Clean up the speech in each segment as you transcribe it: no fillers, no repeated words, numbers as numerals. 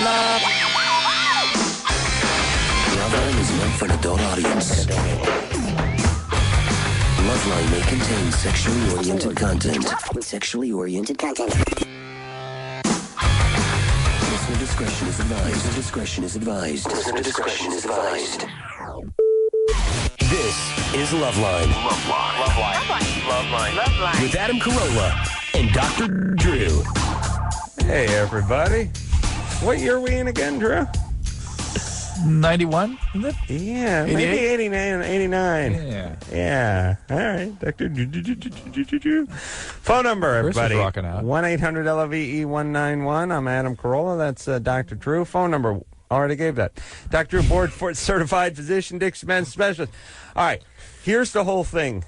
Loveline is meant for an adult audience. Loveline may contain sexually oriented content. Listener discretion is advised. Listener discretion is advised. This is Loveline. Loveline. With Adam Carolla and Dr. Drew. Hey, everybody. What year are we in again, Drew? 91, is it? Yeah, 88? maybe 89. Yeah. All right, Dr. Drew. Phone number, everybody. 1-800-LOVE-191. I'm Adam Carolla. That's Dr. Drew. Phone number, already gave that. Dr. Drew, board certified physician, Dixie Men's specialist. All right, here's the whole thing.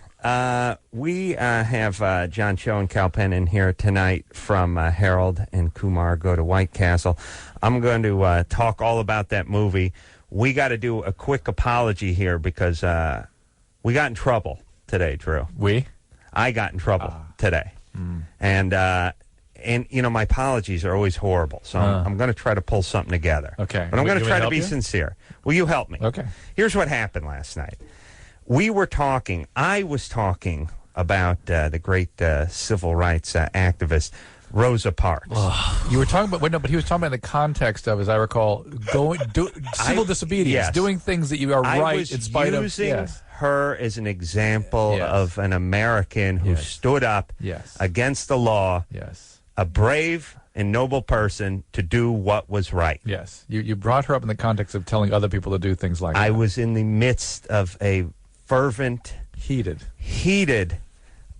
We have John Cho and Cal Penn in here tonight from Harold and Kumar Go to White Castle. I'm going to talk all about that movie. We got to do a quick apology here because we got in trouble today, Drew. I got in trouble today. And you know, my apologies are always horrible, so I'm going to try to pull something together. Okay. But I'm going to try to be sincere. Will you help me? Okay. Here's what happened last night. I was talking about the great civil rights activist, Rosa Parks. You were talking about, but he was talking about in the context of, as I recall, civil disobedience, yes. doing things that you are right in spite of. Using her as an example of an American who stood up against the law, a brave and noble person to do what was right. Yes. You brought her up in the context of telling other people to do things like that. I was in the midst of a fervent, heated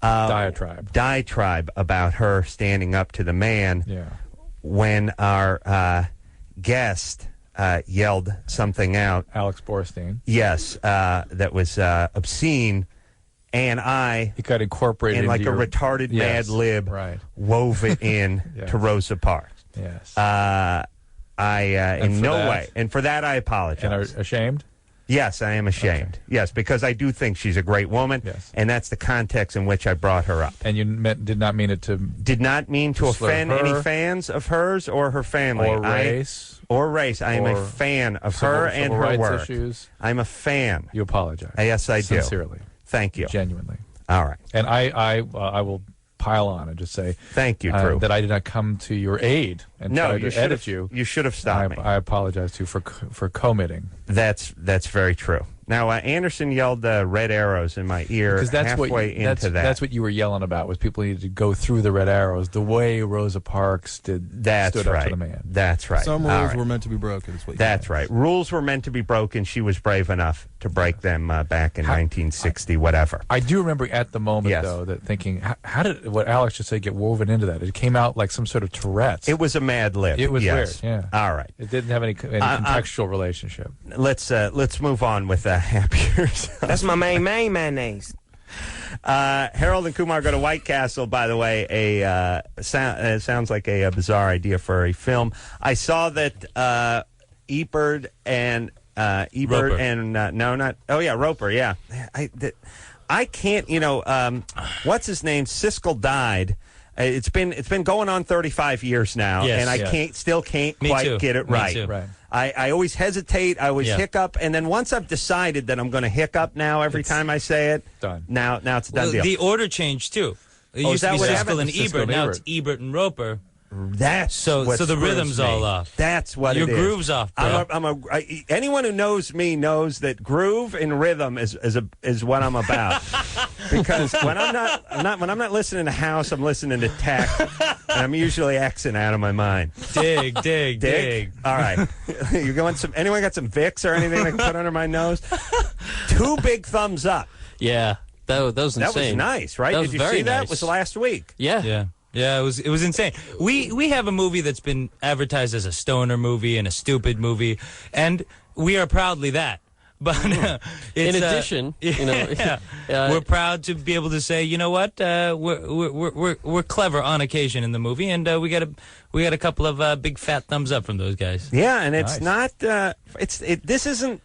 diatribe about her standing up to the man when our guest yelled something out. Alex Borstein. Yes, that was obscene, and he got incorporated in like into a retarded Mad Lib, wove it in to Rosa Parks. Yes. In no way, and for that I apologize. And are ashamed? Yes, I am ashamed. Okay. Yes, because I do think she's a great woman, and that's the context in which I brought her up. And you did not mean it to... Did not mean to offend any fans of hers or her family. Or race. I am a fan of her and her work. Issues. I'm a fan. You apologize. Yes, I do. Sincerely. Thank you. Genuinely. All right. And I will pile on and just say thank you, Drew, that I did not come to your aid and try to edit you. You should have stopped me. I apologize to you for committing. That's very true. Now, Anderson yelled red arrows in my ear into that. That's what you were yelling about, was people needed to go through the red arrows the way Rosa Parks stood up to the man. That's right. Some rules were meant to be broken. That's right. Rules were meant to be broken. She was brave enough to break them back in 1960, whatever. I do remember at the moment, though, that thinking, how did what Alex just say get woven into that? It came out like some sort of Tourette's. It was a Mad Lib. It was weird, yeah. All right. It didn't have any contextual relationship. Let's move on with happier. That's my main mayonnaise. Harold and Kumar Go to White Castle, by the way, sounds like a bizarre idea for a film. I saw that Roper, yeah. I can't, what's his name? Siskel died. It's been going on 35 years now, and I still can't quite get it right. Right. I always hesitate. I always hiccup, and then once I've decided that I'm going to hiccup now every time I say it, done. Now it's a done deal. The order changed too. It used to be Siskel and Ebert. Now it's Ebert and Roper. So the rhythm's all off. That's what your it is. groove's off, bro. Anyone who knows me knows that groove and rhythm is what I'm about. Because when I'm not listening to house, I'm listening to tech, and I'm usually Xing out of my mind. Dig. All right, you going some? Anyone got some Vicks or anything I can put under my nose? 2 big thumbs up. Yeah, that was insane. That was nice, right? Did you see that? It was last week. Yeah. Yeah, it was insane. We have a movie that's been advertised as a stoner movie and a stupid movie, and we are proudly that. But in addition, we're proud to be able to say, you know what, we're clever on occasion in the movie, and we got a couple of big fat thumbs up from those guys. Yeah, and it's not. This isn't.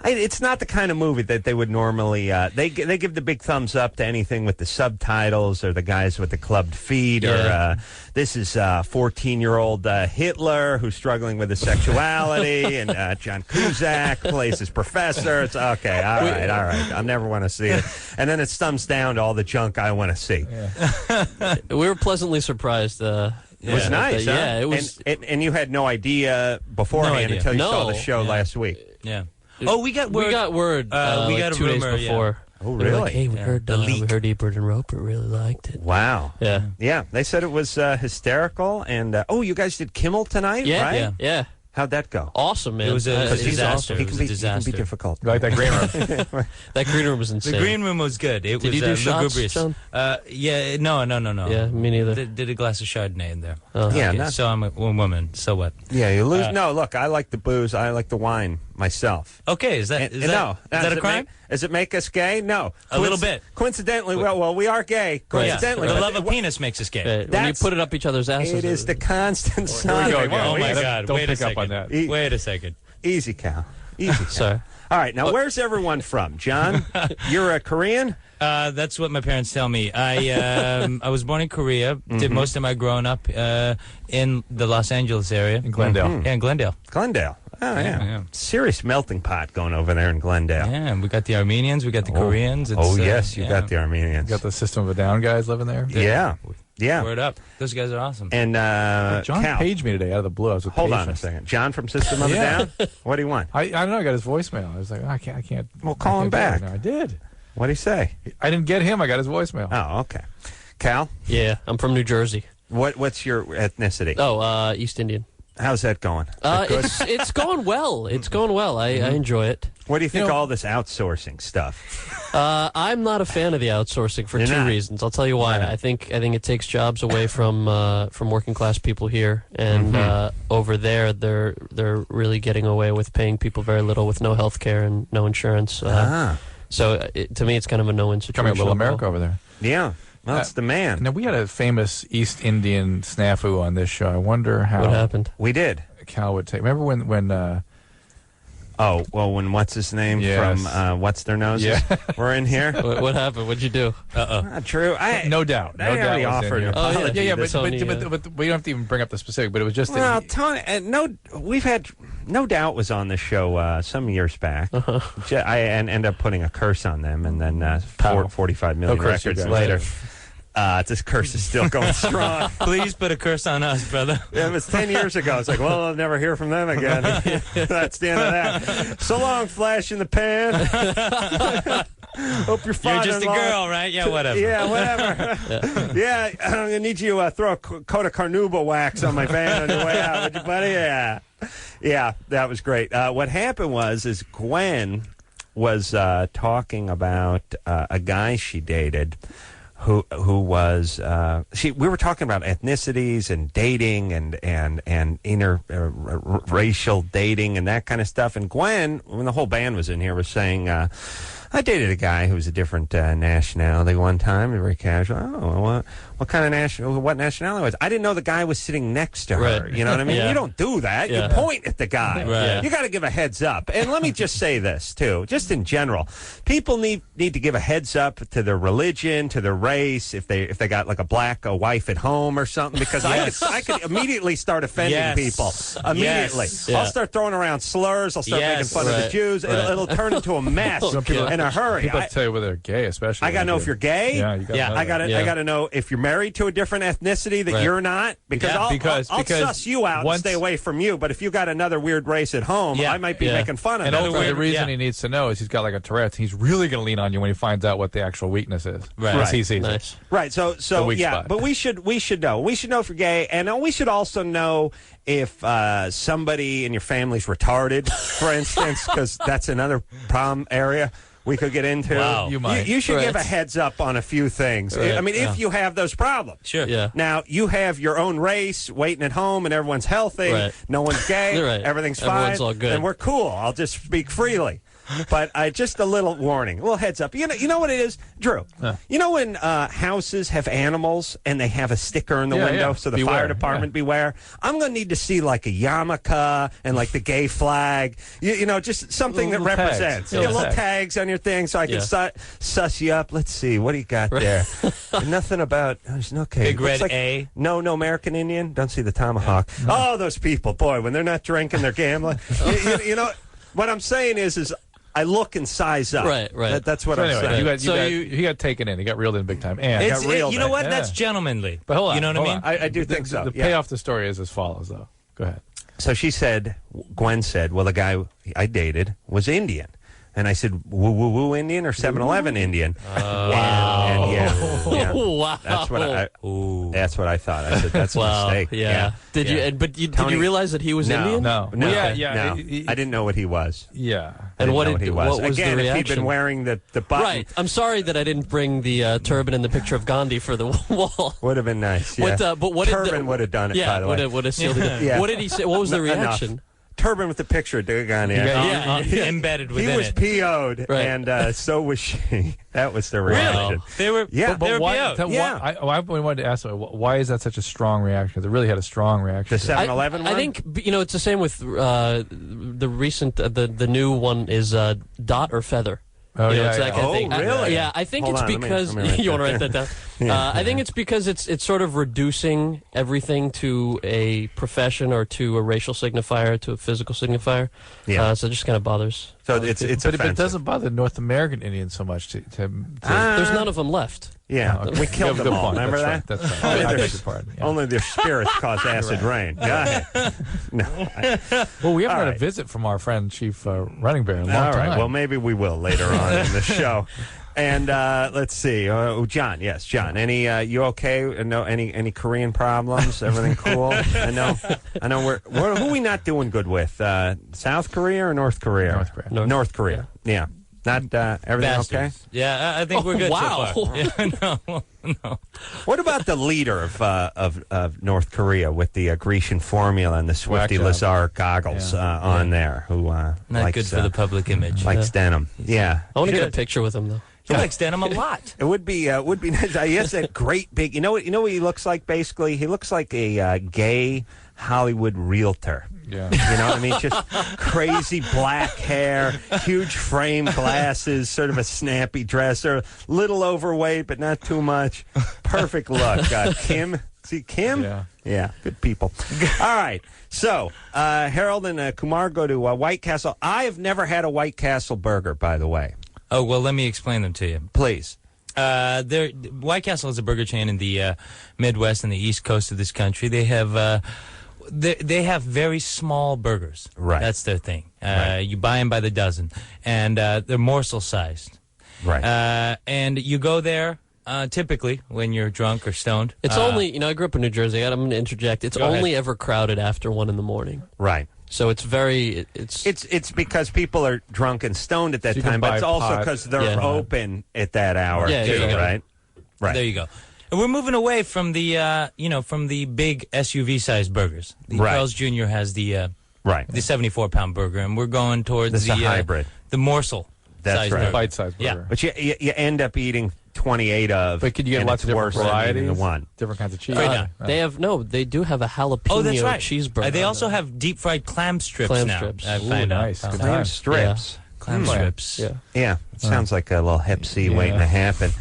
It's not the kind of movie that they would normally. They give the big thumbs up to anything with the subtitles or the guys with the clubbed feet or this is 14-year-old Hitler who's struggling with his sexuality and John Cusack plays his professor. It's okay. All right. I never want to see it. And then it's thumbs down to all the junk I want to see. Yeah. We were pleasantly surprised. It was nice. Yeah, it was. And you had no idea beforehand until you saw the show last week. Yeah. Oh, we got word. We got word. We got a 2 days rumor, before. Oh, They were really? like, hey, we heard Ebert and Roper really liked it. Wow. Yeah. Yeah. They said it was hysterical. And you guys did Kimmel tonight, Yeah. right? Yeah. How'd that go? Awesome, man. It was a disaster. He It can was a be disaster. difficult. You like that green room? That green room was insane. The green room was good. It Did was you do shots, lugubrious. John? Yeah, no. Yeah, me neither. Did a glass of Chardonnay in there. Yeah, Okay, not- so I'm a woman. So what? Yeah, you lose. No, look, I like the booze. I like the wine myself. Okay, is that a crime? Does it make us gay? No. A little bit. Coincidentally, well, we are gay. Coincidentally. The but love of penis makes us gay. When you That's- put it up each other's asses. It is the constant Here sign. we go again. Oh my Don't- God! Don't Wait a pick up second. on that. Wait a second. Easy, Cal. Easy. Cal. Sorry. All right, now where's everyone from? John, you're a Korean? That's what my parents tell me. I was born in Korea. Did most of my growing up in the Los Angeles area. In Glendale. Yeah, in Glendale. Glendale. Oh, yeah. Yeah. Serious melting pot going over there in Glendale. Yeah, and we got the Armenians. We got the Koreans. It's, Yes, you yeah. got the Armenians. You got the System of a Down guys living there? Yeah. Yeah. Word up. Those guys are awesome. And John Cal, paged me today out of the blue. I was with hold on a patients. second. John from System of a Yeah. Down? What do you want? I don't know. I got his voicemail. I was like, I can't. Well, call I him can't do it back. now. I did. What do you say? I didn't get him. I got his voicemail. Oh, okay. Cal, Yeah, I'm from New Jersey. what's your ethnicity? Oh, East Indian. How's that going? Is it good? It's going well. It's going well. I enjoy it. What do you think You know- of all this outsourcing stuff? I'm not a fan of the outsourcing for You're two not? reasons. I'll tell you why. Yeah. I think it takes jobs away from working class people here, and over there they're really getting away with paying people very little with no health care and no insurance. So to me, it's kind of a no-win situation. Coming a little America over there. Yeah. Well, it's the man. Now, we had a famous East Indian snafu on this show. I wonder how What happened? We did. Cal would take. Remember when when what's his name Yes. from What's Their Noses? Yeah. We're in here. What happened? What'd you do? True. no doubt. I already was in offered here. an Oh, yeah. apology. Yeah, this- but Tony, we don't have to even bring up the specific. But it was just that Well, he- Tony, we've had No Doubt was on the show some years back. I ended up putting a curse on them, and then 45 million No curse, you records guys. later. This curse is still going strong. Please put a curse on us, brother. It was 10 years ago. It's like, well, I'll never hear from them again. That's the end of that. So long, Flash in the pan. Hope your You're father-in-law... just a girl, right? Yeah, whatever. Yeah, whatever. Yeah, I'm going to need you throw a coat of carnauba wax on my van on your way out, would you, buddy? Yeah. Yeah, that was great. What happened is Gwen was talking about a guy she dated who was we were talking about ethnicities and dating and interracial dating and that kind of stuff. And Gwen, when the whole band was in here, was saying, I dated a guy who was a different nationality one time, very casual. Oh, what kind of what nationality was? I didn't know the guy was sitting next to her. Right. You know what I mean? Yeah. You don't do that. Yeah. You point at the guy. Right. You got to give a heads up. And let me just say this too, just in general, people need to give a heads up to their religion, to their race, if they got like a wife at home or something, because I could immediately start offending Yes. people immediately. Yes. Yeah. I'll start throwing around slurs. I'll start Yes. making fun of the Right. Jews. Right. It'll turn into a mess Some people- in a hurry. people have to tell you whether they're gay, especially. I gotta know if you're gay. Yeah, you gotta Yeah. know I that. gotta Yeah. I gotta know if you're married to a different ethnicity that Right. you're not, because Yeah, I'll because suss you out and once- stay away from you. But if you got another weird race at home, Yeah. I might be Yeah. making fun of And it. ultimately, the weird- reason yeah. he needs to know is he's got like a Tourette's. He's really going to lean on you when he finds out what the actual weakness is. Right. As he sees it. Nice. Right. So weak yeah. spot. But we should know. We should know if you're gay, and we should also know if somebody in your family's retarded, for instance, because that's another problem area we could get into. Wow. You might. You should give a Right. heads up on a few things. Right. I mean, if you have those problems. Sure. Yeah. Now, you have your own race waiting at home and everyone's healthy. Right. No one's gay. You're right. Everything's Everyone's fine. all good. And we're cool. I'll just speak freely. But just a little warning, a little heads up. You know what it is, Drew? You know when houses have animals and they have a sticker in the window, so the beware, fire department beware? I'm going to need to see like a yarmulke and like the gay flag, you know, just something that Little represents. tags. Little tags on your thing so I can suss you up. Let's see, what do you got there? Nothing about, okay. Big red like, A. No American Indian. Don't see the tomahawk. Oh, those people, boy, when they're not drinking, they're gambling. you know, what I'm saying is I look and size up. Right. That's what So I'm anyway, saying. he got taken in. He got reeled in big time. And You know what? That's gentlemanly. But hold on. You know what I mean? I do think so. The payoff to the story is as follows, though. Go ahead. So Gwen said, well, the guy I dated was Indian. And I said, woo Indian or 7-Eleven Indian? Wow. And yeah. Wow. That's what I thought. I said, that's a mistake. Yeah. Did you? Did you realize that he was Indian? No. No. Yeah. I didn't know what he was. Yeah. And what What he was. was Again, the if reaction? he'd been wearing the button, Right. I'm sorry that I didn't bring the turban and the picture of Gandhi for the wall. would have been nice. Yeah. But what Turban would have done it. Yeah, by the way. would have sealed it. Yeah. What did he say? What was the Enough. reaction? Turban with the picture of Dugan here. Embedded He within was it. PO'd, Right. and so was she. That was the reaction. They were. Yeah. They were why? PO'd. I wanted to ask him, why is that such a strong reaction? Because it really had a strong reaction. The 7-Eleven one? I think it's the same with the recent the new one is dot or feather. Oh, You know, yeah, it's that yeah. kind of Oh, thing. really? Yeah, I think Hold it's on, let me- because let me write you want to that write that down. I think it's because it's sort of reducing everything to a profession or to a racial signifier, to a physical signifier. Yeah. So it just kind of bothers. So it's but offensive. it doesn't bother North American Indians so much to There's none of them left. Yeah, okay. we killed Good them all. point. Remember That's that? right. That's right. Only I their- beg your pardon. Yeah. Only their spirits cause acid rain. Go ahead. No. Well, we haven't All had right. a visit from our friend Chief Running Bear in a long All time. right. Well, maybe we will later on in the show. And let's see, John. Yes, John. Any you okay? No, any Korean problems? Everything cool? I know. We're who are we not doing good with? South Korea or North Korea? North Korea. North Korea. Yeah. Not everything okay? Bastards. Yeah, I think we're good wow. so far. Yeah, no. What about the leader of North Korea with the Grecian formula and the Swifty job. Lazar goggles on there? Who Not likes, good for the public image. likes denim? Yeah, I want to get a Should- picture with him though. He likes denim a lot. It would be nice. I guess that great big. You know what he looks like? Basically, he looks like a gay Hollywood realtor. Yeah. You know what I mean? Just crazy black hair, huge frame glasses, sort of a snappy dresser, little overweight but not too much. Perfect look. Kim. See Kim? Yeah, good people. All right. So, Harold and Kumar go to White Castle. I have never had a White Castle burger, by the way. Oh, well, let me explain them to you. Please. White Castle is a burger chain in the Midwest and the East Coast of this country. They have they have very small burgers. Right. That's their thing. Right. You buy them by the dozen, and they're morsel sized. Right. And you go there typically when you're drunk or stoned. It's only I grew up in New Jersey. I'm going to interject. It's Go ahead. only ever crowded after 1 a.m. Right. So it's very it's It's because people are drunk and stoned at that So you can time, but buy it's also pot. because they're Yeah. open at that hour Yeah, too, there you go. right? Right. There you go. And we're moving away from the from the big SUV sized burgers. The Right. Carl's Jr. has the Right. 74-pound burger, and we're going towards This is the a hybrid. the morsel. That's size right. burger. Bite-sized Yeah. burger. But you end up eating 28 of. But could you get and lots of it's different worse than eating varieties? the one. Different kinds of cheese. Right now. they do have a jalapeno Oh, that's right. cheeseburger. They also have deep fried clam strips Clam now. strips. I Ooh, find out. nice. Good Clam time. strips. Clam strips. Yeah. Yeah, it sounds like a little hep C waiting to happen.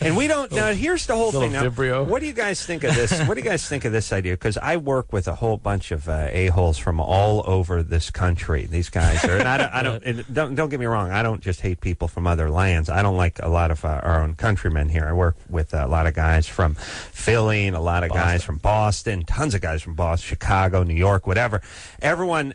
And we don't. Now, here's the whole Little thing. Now, Vibrio. what do you guys think of this? What do you guys think of this idea? Because I work with a whole bunch of a-holes from all over this country. These guys are. And don't get me wrong. I don't just hate people from other lands. I don't like a lot of our own countrymen here. I work with a lot of guys from Philly and a lot of guys from Boston. Tons of guys from Boston, Chicago, New York, whatever. Everyone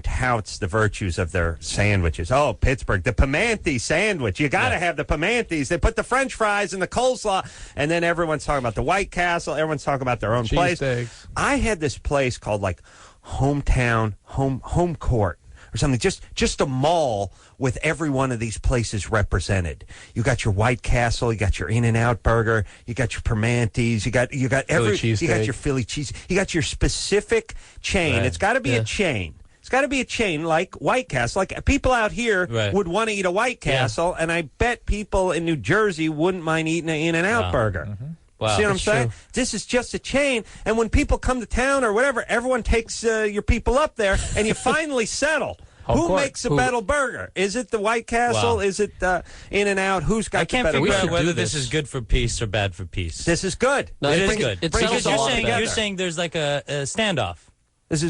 touts the virtues of their sandwiches. Oh, Pittsburgh, the Pimenti sandwich. You got to have the Pimentis. They put the French fries and the coleslaw, and then everyone's talking about the White Castle. Everyone's talking about their own place. Cheesesteaks. I had this place called like Hometown Home Court or something. Just a mall with every one of these places represented. You got your White Castle, you got your In-N-Out burger, you got your Permanentes, you got Philly you got cheesesteak. your Philly cheese, you got your specific chain. Right. It's got to be Yeah. a chain. It's got to be a chain like White Castle. Like people out here would want to eat a White Castle, and I bet people in New Jersey wouldn't mind eating an In-N-Out burger. Wow, see what I'm saying? true. This is just a chain, and when people come to town or whatever, everyone takes your people up there, and you finally settle. Who makes a better burger? Is it the White Castle? Is it In-N-Out? Who's got I can't the better figure out burger? whether this is good for peace or bad for peace. This is good. No, it is good. It Because sounds you're saying there's like a standoff. This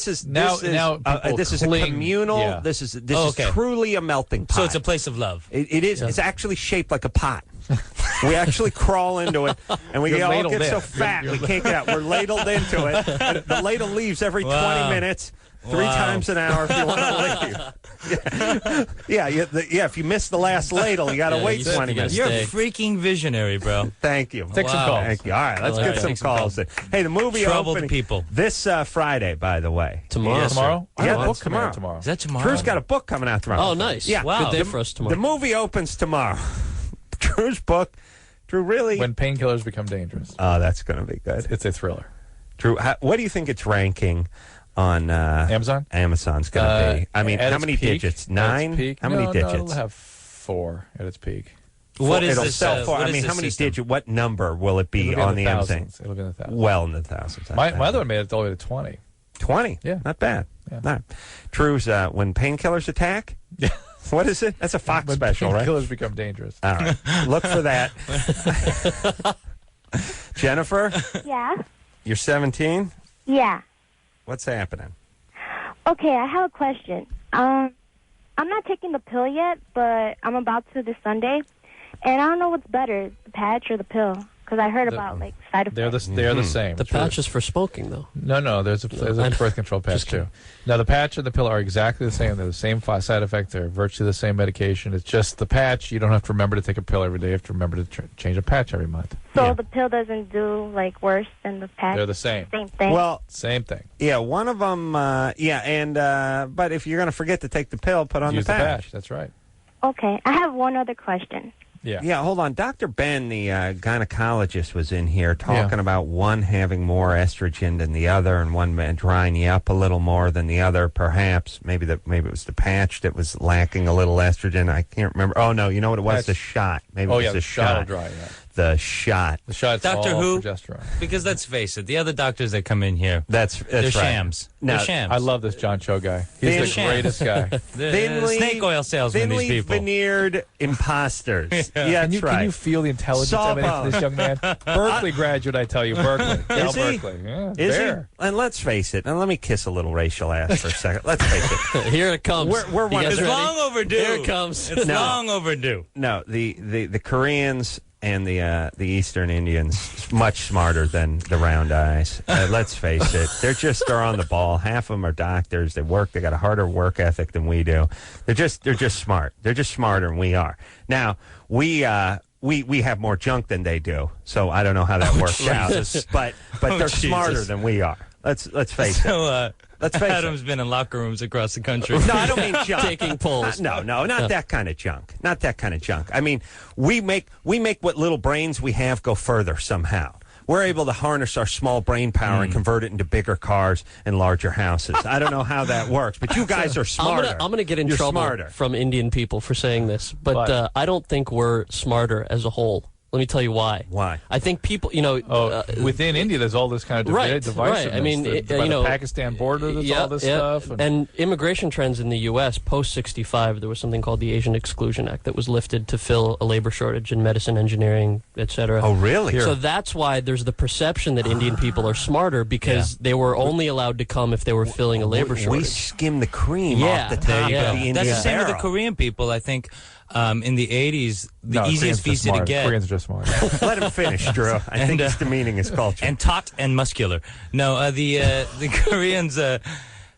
is now this is a communal. Yeah. This is truly a melting pot. So it's a place of love. It is. It's actually shaped like a pot. We actually crawl into it, and we all get so fat we can't get out. We're ladled into it. And the ladle leaves every 20 minutes. 3 times an hour if you want to leave. Yeah, if you miss the last ladle, you got to wait 20 minutes. You're a freaking visionary, bro. Thank you. Take some calls. Thank you. All right, let's get some calls. Hey, the movie Troubled opening people. this Friday, by the way. Tomorrow. Yes, Tomorrow? Yeah, I have a that's book coming out tomorrow. Is that tomorrow? Drew's got a book coming out tomorrow. Oh, nice. Yeah. Wow. Good day for us tomorrow. The movie opens tomorrow. Drew's book. Drew, really? When painkillers become dangerous. Oh, that's going to be good. It's a thriller. Drew, what do you think it's ranking on Amazon? Amazon's going to be. I mean, at how its many peak- digits? at 9? its peak? How many No, digits? it'll have 4 at its peak. What is It'll this? sell for. What I is mean, this how many system? digits? What number will it be It'll on in the Amazon? thousands. It'll be in the thousands. Well in the thousands. My other one made it all the way to 20. 20. Yeah. Not bad. Yeah. No. Drew's when painkillers attack. Yeah. What is it? That's a Fox When special, right? painkillers become dangerous. All right. Look for that. Jennifer, Yeah. you're 17. Yeah. What's happening? Okay, I have a question. I'm not taking the pill yet, but I'm about to this Sunday, and I don't know what's better, the patch or the pill, because I heard about like side effects. They're the same. The It's really- patch is for smoking, though. No. There's a birth control patch Just kidding. too. Now the patch and the pill are exactly the same. They're the same side effects. They're virtually the same medication. It's just the patch. You don't have to remember to take a pill every day. You have to remember to change a patch every month. So the pill doesn't do like worse than the patch. They're the same. Same thing. Well, Same thing. yeah, one of them. But if you're going to forget to take the pill, put on Use the patch. That's right. Okay, I have one other question. Yeah. Yeah, hold on. Dr. Ben, the gynecologist, was in here talking about one having more estrogen than the other, and one drying you up a little more than the other. Perhaps maybe it was the patch that was lacking a little estrogen. I can't remember. Oh no, you know what it was? Patch. The shot. Maybe Oh it was yeah, the the shot will shot. dry. Yeah. The shot. The shot's Doctor all Who? progesterone. Because let's face it, the other doctors that come in here, That's they're right. shams. No, They're shams. I love this John Cho guy. Thin- He's the greatest guy. the snake oil salesmen, these thinly people. veneered imposters. Yeah, Can that's you, right. can you feel the intelligence emanating from this young man? Berkeley graduate, I tell you. Berkeley. Cal Is he? Berkeley. Yeah, Is there. he? And let's face it. And let me kiss a little racial ass for a second. Let's face it. Here it comes. We're You one- guys It's ready? long overdue. Here it comes. It's No. long overdue. No, the Koreans and the Eastern Indians much smarter than the round eyes. Let's face it, they're on the ball. Half of them are doctors. They work. They got a harder work ethic than we do. They're just smart. They're just smarter than we are. Now we have more junk than they do. So I don't know how that works out. But they're smarter Jesus. than we are. Let's face it. So, Let's face Adam's been in locker rooms across the country. No, I don't mean junk. Taking polls. No, not that kind of junk. Not that kind of junk. I mean, we make what little brains we have go further somehow. We're able to harness our small brain power and convert it into bigger cars and larger houses. I don't know how that works, but you guys are smarter. I'm gonna get in You're trouble smarter. from Indian people for saying this, but What? I don't think we're smarter as a whole. Let me tell you why. Why? I think people, Within India, there's all this kind of Right, divisiveness. right. I mean, by the Pakistan border, there's all this stuff. And immigration trends in the U.S. post 65, there was something called the Asian Exclusion Act that was lifted to fill a labor shortage in medicine, engineering, etc. Oh, really? So that's why there's the perception that Indian people are smarter because they were only allowed to come if they were filling a labor We shortage. skim the cream Yeah, off the there top you of go. the Indian That's the same with the barrel. Korean people. I think in the 80s, the No, easiest Koreans are visa to smart. get. Koreans are just smart. Let him finish, Drew. I think he's demeaning his culture. And taut and muscular. No, the Koreans, the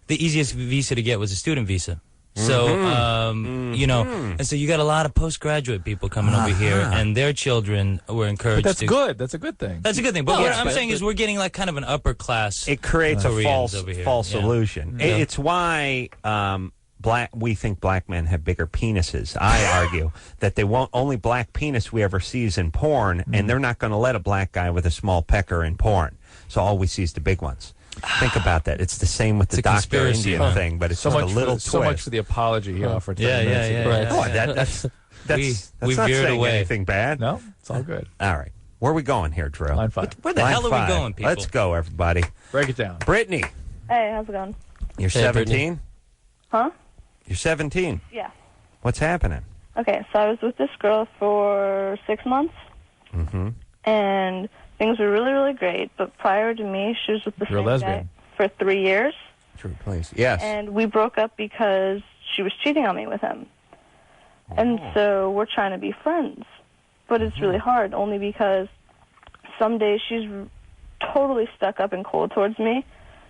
easiest visa to get was a student visa. So, and so you got a lot of postgraduate people coming over here, and their children were encouraged But that's to. good. That's a good thing. That's a good thing. But what I'm saying is we're getting like kind of an upper class. It creates a Koreans false over here. Yeah. illusion. Yeah. It's why we think black men have bigger penises. I argue that they won't. Only black penis we ever see is in porn, and they're not going to let a black guy with a small pecker in porn. So all we see is the big ones. Think about that. It's the same with the It's a Dr. conspiracy, Indian huh? thing, but it's So just much a little for, so much twist. for the apology he offered. 10 Yeah, minutes yeah, ago. yeah. Right. Oh, that's We not veered saying away. anything bad. No, it's all good. All right. Where are we going here, Drew? Line 5. Where the Line hell are 5. we going, people? Let's go, everybody. Break it down. Brittany, Hey, how's it going? you're Hey, 17? Huh? You're 17. Yeah. What's happening? Okay, so I was with this girl for 6 months, and things were really, really great. But prior to me, she was with the You're a same lesbian. guy for 3 years, Drew, please. Yes. and we broke up because she was cheating on me with him. And so we're trying to be friends, but it's really hard, only because some days she's totally stuck up and cold towards me,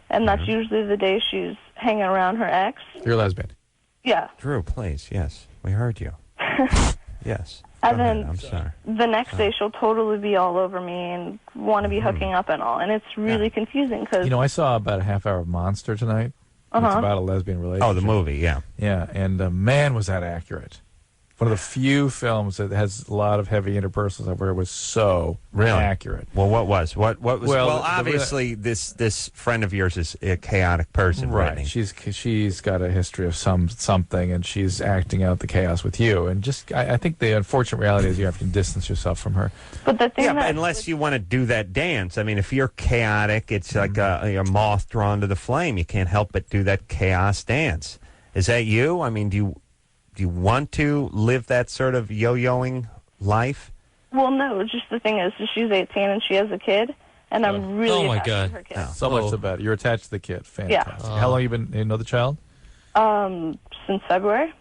and that's usually the day she's hanging around her ex. You're a lesbian. Yeah. Drew, please. Yes. We heard you. Yes. And Go ahead. then I'm sorry. the next day she'll totally be all over me and want to be hooking up and all, and it's really confusing because You know, I saw about a half hour of Monster tonight. It's about a lesbian relationship. Oh, the movie, yeah. Yeah, and man, was that accurate. One of the few films that has a lot of heavy interpersonal where it was so Really? accurate. Well, what was? What was? Well, Well, the- obviously, this friend of yours is a chaotic person, Right. Brittany. She's got a history of something, and she's acting out the chaos with you. And just, I think the unfortunate reality is you have to distance yourself from her. but the thing Yeah, that but unless you want to do that dance. I mean, if you're chaotic, it's like a moth drawn to the flame. You can't help but do that chaos dance. Is that you? I mean, do you want to live that sort of yo-yoing life? well, no, just the thing is she's 18 and she has a kid, and I'm really Oh, my attached God. to her kid. So much the better. You're attached to the kid. Fantastic. Yeah. How long you been? You know the child? Since February.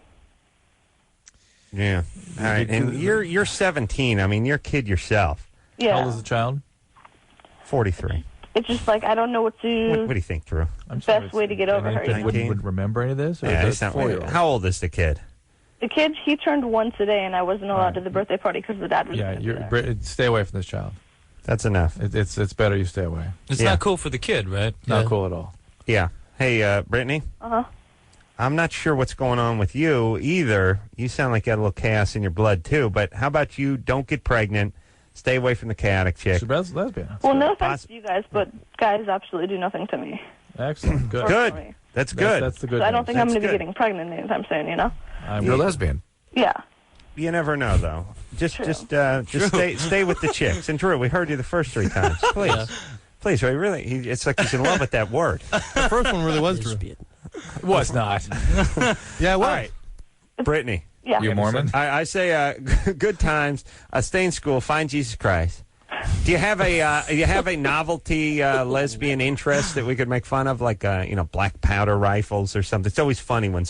Yeah. All right. And you're 17. I mean, you're a kid yourself. Yeah. How old is the child? 43. It's just like I don't know what to. What do you think, Drew? I'm Best way to get over her, Wouldn't, you know? wouldn't remember any of this? Or Yeah, is it's it not, 4-year-old? how old is the kid? The kid, he turned 1 today, and I wasn't allowed to the birthday party because the dad was. Yeah, gonna be there. stay away from this child. That's enough. It's better you stay away. It's Yeah. not cool for the kid, right? Not Yeah. cool at all. Yeah. Hey, Brittany? Uh-huh. I'm not sure what's going on with you either. You sound like you got a little chaos in your blood, too. But how about you don't get pregnant, stay away from the chaotic chick. She's a lesbian. Well, no offense to you guys, but guys absolutely do nothing to me. Excellent. Good. Good. Personally. That's good. That's the good So I don't news. think I'm That's going to be good. getting pregnant anytime soon, you know? You're a lesbian. Yeah. You never know, though. Just stay with the chicks. And Drew, we heard you the first 3 times. Please, please. It's like he's in love with that word. The first one really was true. Lesbian. It was not. Yeah, it All was. right, Brittany. Yeah. You a Mormon? I say good times. Stay in school. Find Jesus Christ. Do you have a novelty lesbian interest that we could make fun of, like black powder rifles or something? It's always funny when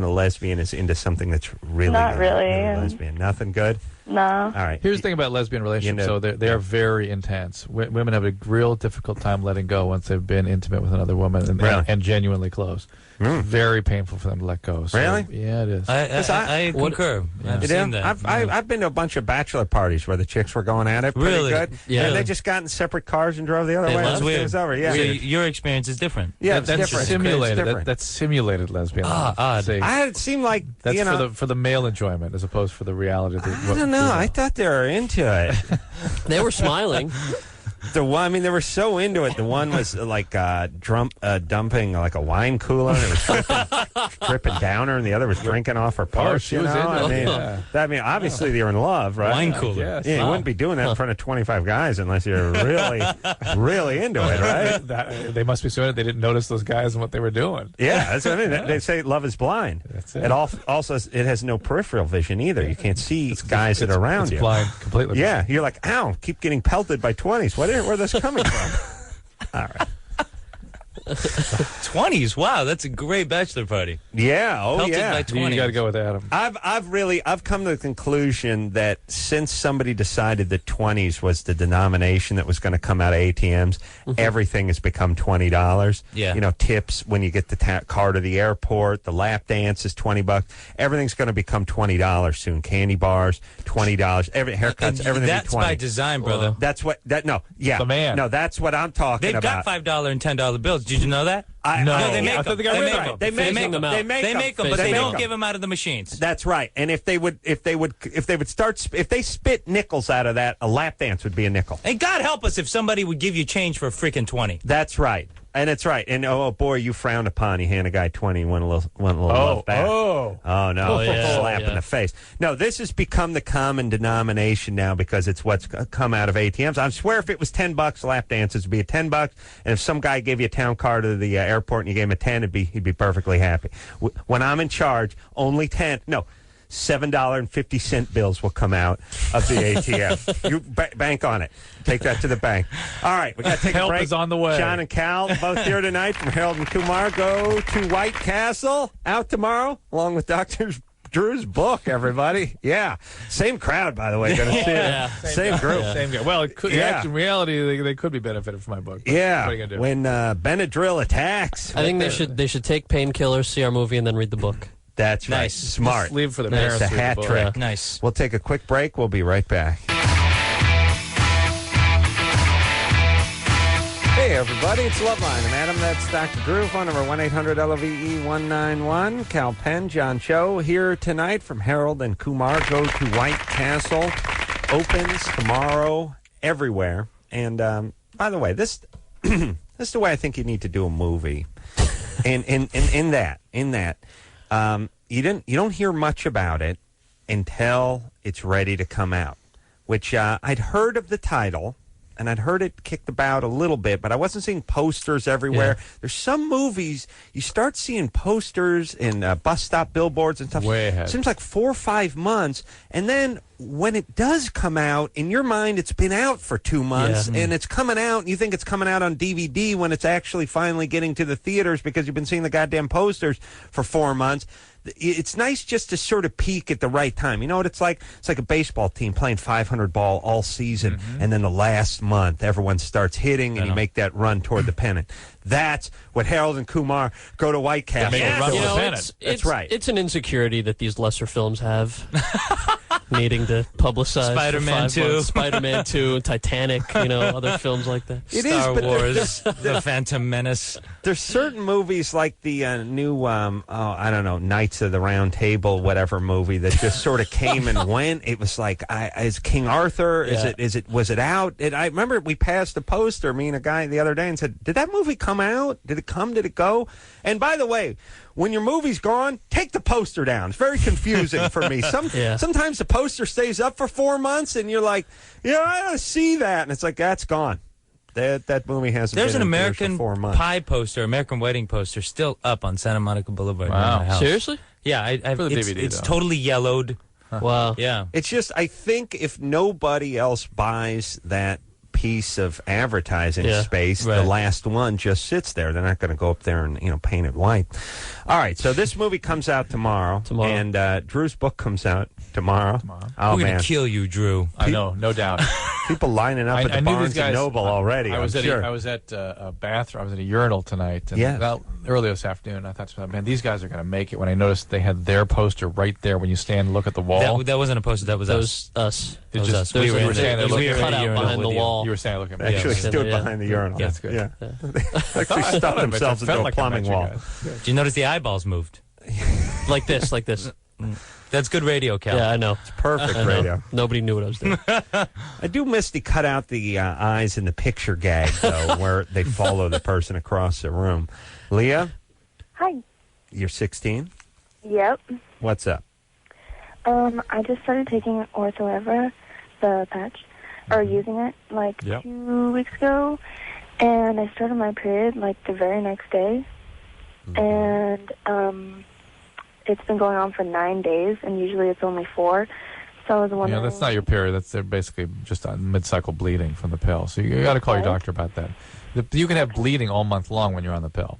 a lesbian is into something that's really Not really. lesbian. Nothing good. No. All right. Here's the thing about lesbian relationships. You know- So they are very intense. Women have a real difficult time letting go once they've been intimate with another woman Really? and genuinely close. Very painful for them to let go. So, Really? Yeah, it is. I concur. I've You seen know, that. I've been to a bunch of bachelor parties where the chicks were going at it pretty Really? good. Yeah. And they just got in separate cars and drove the other Hey, way. that's It weird. was over. Yeah. So your experience is different. Yeah, that's it's different. simulated. It's different. That's simulated lesbian. love. odd. See, It seemed like that's you know. for the male enjoyment as opposed for the reality. Of the, I don't know. I thought they were into it. They were smiling. They were so into it. The one was like dumping like a wine cooler, and it was dripping down her, and the other was drinking off her purse. she was into it. I mean, obviously they were in love, right? Wine cooler. Yes. Yeah, you wouldn't be doing that in front of 25 guys unless you're really, really into it, right? They must be so. They didn't notice those guys and what they were doing. Yeah, that's what I mean. They say love is blind. That's it. It also it has no peripheral vision either. You can't see guys that are around It's you. blind, completely. Yeah, you're like, ow, keep getting pelted by 20s. Where are this coming from? All right. 20s. Wow, that's a great bachelor party. Yeah, Pelted yeah. by blind. You got to go with Adam. I've come to the conclusion that since somebody decided that 20s was the denomination that was going to come out of ATMs, everything has become $20. Yeah. You know, tips when you get the car to the airport, the lap dance is $20. Everything's going to become $20 soon. Candy bars, $20. Every haircuts, everything That's be 20. by design, brother. That's The man. No, that's what I'm talking They've about. got $5 and $10 bills. Did you know that? No, they make I them. thought they got They rid make of them. them. They make Phasing them out. They make They make them, but They they make don't them. give them out of the machines. That's right. And if they would if they spit nickels out of that, a lap dance would be a nickel. And God help us if somebody would give you change for a freaking 20. That's right. And it's right. And oh boy, you frowned upon. You hand a guy 20, want a little love back. Oh, No, yeah, slap in the face. No, this has become the common denomination now because it's what's come out of ATMs. I swear, if it was $10, lap dances would be $10, and if some guy gave you a town car to the airport and you gave him a 10, he'd be perfectly happy. When I'm in charge, only 10. No. $7.50 bills will come out of the ATM. You bank on it. Take that to the bank. All right, we got to take Help a break. is on the way. John and Cal both here tonight from Harold and Kumar. Go to White Castle out tomorrow, along with Dr. Drew's book. Everybody, yeah, same crowd by the way. Going to see it. Same group. Same guy. Well, it could, in reality, they could be benefited from my book. But yeah, what are you gonna do? when Benadryl attacks. I think they should take painkillers, see our movie, and then read the book. That's right. Nice. Smart. Just leave for the That's parents. a hat to read the book. trick. Nice. We'll take a quick break. We'll be right back. Hey, everybody, it's Loveline. I'm Adam. That's Dr. Drew. Phone number 1-800-LOVE-191. Cal Penn, John Cho here tonight from Harold and Kumar. Go to White Castle. Opens tomorrow everywhere. And by the way, this this is the way I think you need to do a movie. And in that, you don't hear much about it until it's ready to come out. Which I'd heard of the title. And I'd heard it kicked about a little bit, but I wasn't seeing posters everywhere. Yeah. There's some movies, you start seeing posters and bus stop billboards and stuff. Way ahead. It seems like 4 or 5 months. And then when it does come out, in your mind, it's been out for 2 months, and it's coming out, and you think it's coming out on DVD when it's actually finally getting to the theaters because you've been seeing the goddamn posters for 4 months. It's nice just to sort of peak at the right time. You know what it's like? It's like a baseball team playing 500 ball all season, and then the last month, everyone starts hitting, and you make that run toward the pennant. That's what Harold and Kumar go to White Castle. They make a run You for know, the pennant. That's right. It's an insecurity that these lesser films have. Needing to publicize Spider-Man 2. Spider-Man 2, Titanic, other films like that. Star Wars, The Phantom Menace. There's certain movies like the new, I don't know, Knights of the Round Table, whatever movie that just sort of came and went. It was like, is King Arthur? Was it out? I remember we passed a poster, me and a guy the other day, and said, did that movie come out? Did it come? Did it go? And by the way, when your movie's gone, take the poster down. It's very confusing for me. Sometimes the poster stays up for 4 months, and you're like, I don't see that. And it's like, that's gone. That movie hasn't There's been an in theaters American for 4 months. Pie poster, American Wedding poster, still up on Santa Monica Boulevard. Wow. near my house. Seriously? Yeah, For the it's, DVD, it's though. totally yellowed. Wow. Yeah. It's just, I think if nobody else buys that piece of advertising space, the last one just sits there. They're not going to go up there and paint it white. All right, so this movie comes out tomorrow. And Drew's book comes out tomorrow. Oh, We're man. going to kill you, Drew. I know, no doubt. People lining up at the I knew Barnes these guys, and Noble already. I was I'm at sure. I was at a bathroom. I was at a urinal tonight. And early this afternoon, I thought to myself, man, these guys are going to make it. When I noticed they had their poster right there when you stand and look at the wall. That wasn't a poster. That was us. Us. It was us. There's We a were there's looking a at cutout urinal behind the with you. wall. You were standing looking. Actually stood Yeah. behind the urinal. That's good. Yeah. Actually stuffed themselves into a plumbing wall. Did you notice the eyeballs moved? Like this. That's good radio, Cal. Yeah, I know. It's Perfect radio. Nobody knew what I was doing. I do miss the cut out the eyes in the picture gag, though, where they follow the person across the room. Leah, Hi. you're 16? Yep. What's up? I just started taking Ortho-Evra, the patch, or using it, 2 weeks ago, and I started my period, the very next day, and it's been going on for 9 days, and usually it's only 4, so I was wondering... That's not your period. They're basically just on mid-cycle bleeding from the pill. So you got to call your doctor about that. You can have bleeding all month long when you're on the pill.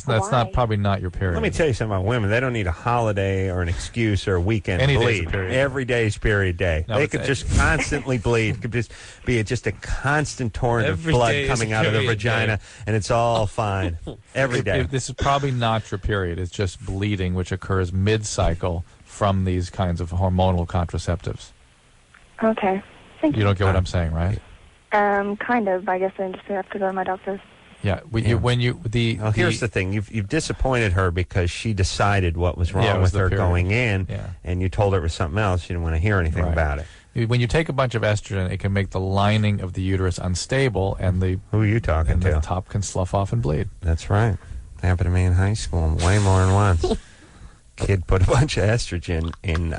That's probably not your period. Let me tell you something about women. They don't need a holiday or an excuse or a weekend to bleed. Every day's period day. They could just constantly bleed. It could just be just a constant torrent of blood coming out of the vagina, and it's all fine. Every day. This is probably not your period. It's just bleeding, which occurs mid-cycle from these kinds of hormonal contraceptives. Okay. Thank you. You don't get what I'm saying, right? Kind of. I guess I just have to go to my doctor's. Yeah. Here's the thing: you've disappointed her because she decided what was wrong with her going in, and you told her it was something else. You didn't want to hear anything about it. When you take a bunch of estrogen, it can make the lining of the uterus unstable, and the Who are you talking and to? the top can slough off and bleed. That's right. Happened to me in high school way more than once. Kid put a bunch of estrogen in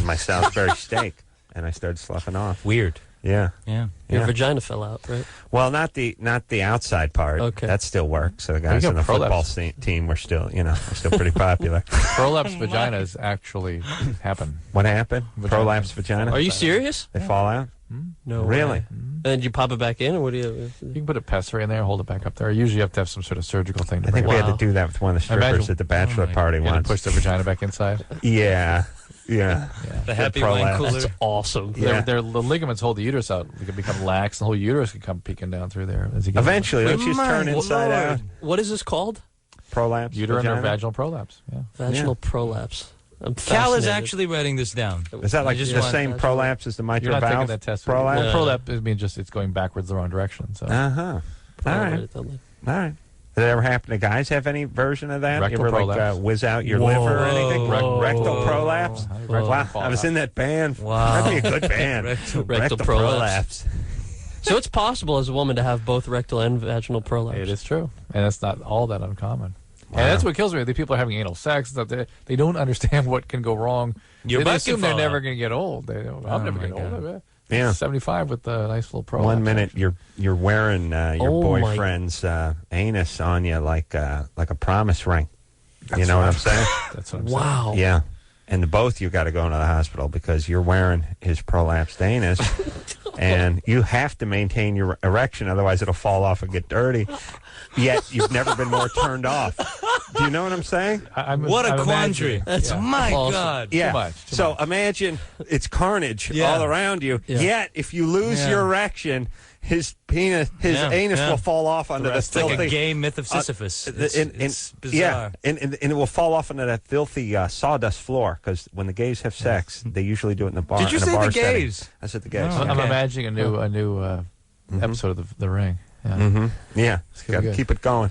my Salisbury steak, and I started sloughing off. Weird. Yeah. Yeah. Your vagina fell out, right? Well, not the outside part. Okay. That still works. So the guys got on the football prolapse. team were still, we're still pretty popular. Prolapse vaginas actually happen. What happened? Vagina. Prolapse vagina? Are you serious? They fall out? No. Really? way. And you pop it back in, or what do you? You can put a pessary in there, hold it back up there. Usually you have to have some sort of surgical thing to I bring think it we out. had to do that with one of the strippers Imagine- at the bachelor my party You had to once. push the vagina back inside. Yeah. The happy prolapse. wine cooler. That's awesome. Yeah. The ligaments hold the uterus out. They can become lax, and the whole uterus can come peeking down through there. As you get Eventually, don't you just turn My inside Lord. out? What is this called? Prolapse? uterine or vagina? vaginal prolapse. Yeah. Vaginal prolapse. I'm Cal is fascinated. actually writing this down. Is that like I just the want- same prolapse as the You're mitral not taking valve? that test. Prolapse? Well, prolapse I mean just it's going backwards the wrong direction. So Uh-huh. All right. Write it down there. All right. Did it ever happen to guys have any version of that? Rectal you ever prolapse. whiz out your Whoa. liver or anything? Whoa. Rectal prolapse? Rectal Wow, fall I was out. in that band. Wow. That'd be a good band. Rectal prolapse. So it's possible as a woman to have both rectal and vaginal prolapse. It is true, and it's not all that uncommon. And that's what kills me. The people are having anal sex. That they don't understand what can go wrong. Your They butt assume can they're fall never out. going to get old. They don't, I'm Oh never my getting God. old. Yeah. 75 with a nice little prolapse. 1 minute you're wearing your Oh, my- boyfriend's anus on you like a promise ring. You know what I'm saying? That's what I'm Wow. Yeah. And both you got to go into the hospital because you're wearing his prolapsed anus, and you have to maintain your erection, otherwise it'll fall off and get dirty. Yet you've never been more turned off. Do you know what I'm saying? saying. What a I'm quandary. imagining. That's Yeah. my Awesome. God. Yeah. much, too so much. imagine it's carnage Yeah. all around you. Yeah. Yet if you lose Yeah. your erection, his penis, his Yeah, anus yeah. will fall off onto the It's like filthy. a gay myth of Sisyphus. It's Yeah, bizarre. and it will fall off into that filthy sawdust floor because when the gays have sex, they usually do it in the bar. Did you in a say bar the setting. gays? I said the gays. Oh, I'm Okay. imagining a new episode of The Ring. Yeah. Mm-hmm. Yeah, gonna got be to good. keep it going.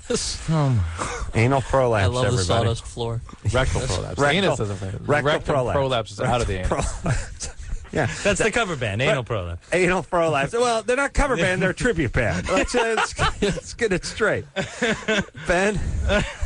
Anal prolapse. I love the everybody. sawdust floor. Rectal prolapse. Rectal- Anus doesn't fit. rectal prolapse. is out of the anus. Prolapse. Yeah, That's the cover band, anal prolapse. anal prolapse. Well, they're not cover band; th're a tribute band. Let's get it straight. Ben.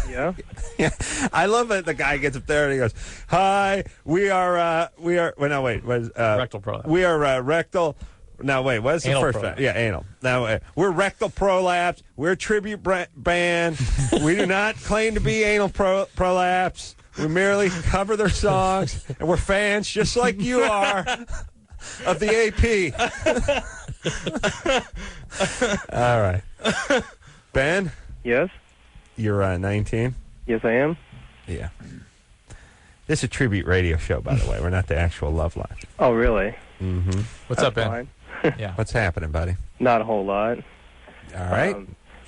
Yeah. Yeah, I love that the guy gets up there and he goes, "Hi, we are. Well, no, wait, Rectal prolapse. We are rectal." Now wait, what's the Anal first prolapse. band? Yeah, anal. Now we're rectal prolapse. We're a tribute band. We do not claim to be anal prolapse. We merely cover their songs, and we're fans just like you are of the AP. All right, Ben, Yes. you're 19. Yes, I am. Yeah. This is a tribute radio show, by the way. We're not the actual Love Line. Oh, really? Mm-hmm. What's That's up, Ben? fine. Yeah. What's happening, buddy? Not a whole lot. All right.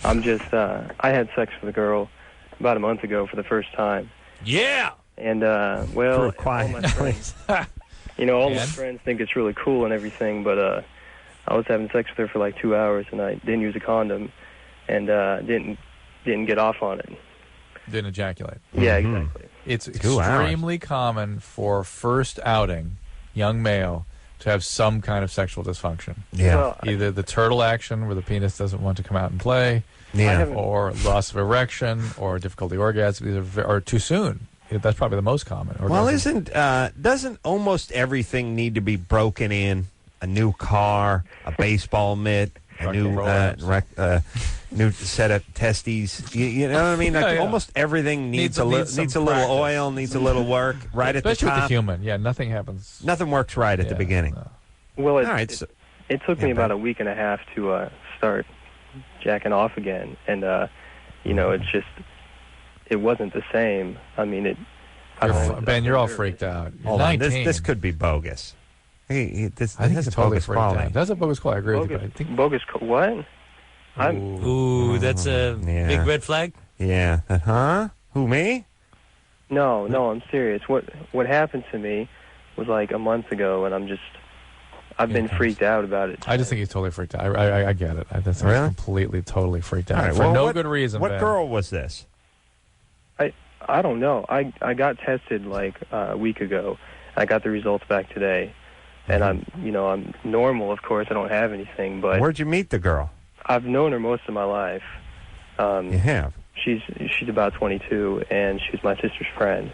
I'm just. I had sex with a girl about a month ago for the first time, Yeah. and Through well, all quiet, my friends, all my And? friends think it's really cool and everything, but I was having sex with her for like 2 hours, and I didn't use a condom, and didn't get off on it. Didn't ejaculate. Yeah, Mhm. exactly. It's 2 hours. extremely common for first outing, young male, to have some kind of sexual dysfunction. Yeah. Well, Either the turtle action, where the penis doesn't want to come out and play, yeah. haven't- or loss of erection, or difficulty orgasm, or too soon. That's probably the most common. Well, Orgasm. doesn't almost everything need to be broken in? A new car, a baseball mitt, a Rectal new prolapse. new set of testes. You know what I mean? Like, Yeah, yeah. almost everything needs Needs a some little practice. oil, needs a little work right at the Especially with the top. human. Yeah, nothing happens. Nothing works right at the Yeah, beginning. no. well, All right. So, it took Yeah, me about Ben. a week and a half to start jacking off again, and it's just it wasn't the same. I mean, it. I don't know, Ben, you're all freaked out. You're hold on. 19. This could be bogus. This I think has it's a totally bogus freaked quality. out. That's a bogus call. I agree with you, bogus. but I think Bogus. What? I'm. Ooh, that's a Yeah. big red flag. Yeah. Huh? Who, me? No, I'm serious. What happened to me was like a month ago, and I've been Yeah, freaked out about it. I just think he's totally freaked out. I get it. I think he's Really? completely, totally freaked out All right, for well, no what- good reason. What Ben. girl was this? I don't know. I got tested like a week ago. I got the results back today, And I'm normal, of course. I don't have anything, but Where'd you meet the girl? I've known her most of my life. You have? She's about 22, and she's my sister's friend.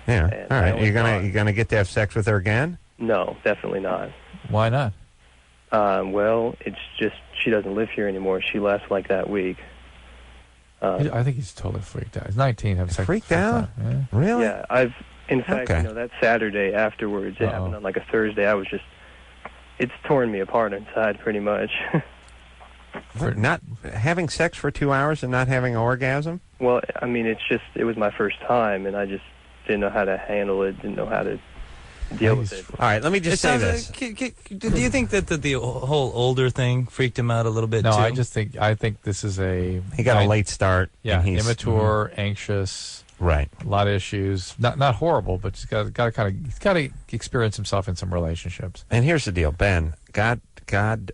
Yeah. And All right. I only You gonna get to have sex with her again? No, definitely not. Why not? Well, it's just she doesn't live here anymore. She left like that week. I think he's totally freaked out. He's 19. Having sex Freaked for the first out? time. Yeah. Really? Yeah, in fact, Okay. that Saturday afterwards, it happened on like a Thursday. It's torn me apart inside pretty much. Not having sex for 2 hours and not having an orgasm? Well, I mean, it was my first time, and I just didn't know how to handle it, didn't know how to deal with it. All right, let me just say this. Do you think that the whole older thing freaked him out a little bit No, too? I think this is He got a late start. Yeah, and he's immature, anxious. Right. A lot of issues. Not horrible, but he's got to experience himself in some relationships. And here's the deal, Ben. God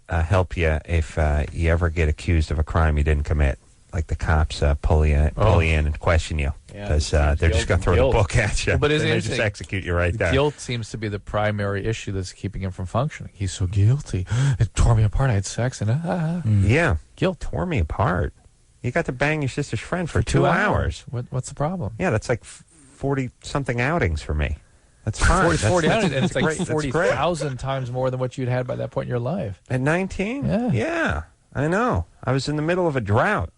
help you if you ever get accused of a crime you didn't commit. Like the cops pull you in and question you because they're just going to throw the book at you. Well, but and they just execute you right there. Guilt seems to be the primary issue that's keeping him from functioning. He's so guilty. It tore me apart. I had sex and Yeah, guilt tore me apart. You got to bang your sister's friend for 2 hours. What's the problem? Yeah, that's like 40-something outings for me. That's fine. 40 that's, and it's like great. That's great. 40,000 times more than what you'd had by that point in your life. At 19? Yeah. Yeah, I know. I was in the middle of a drought.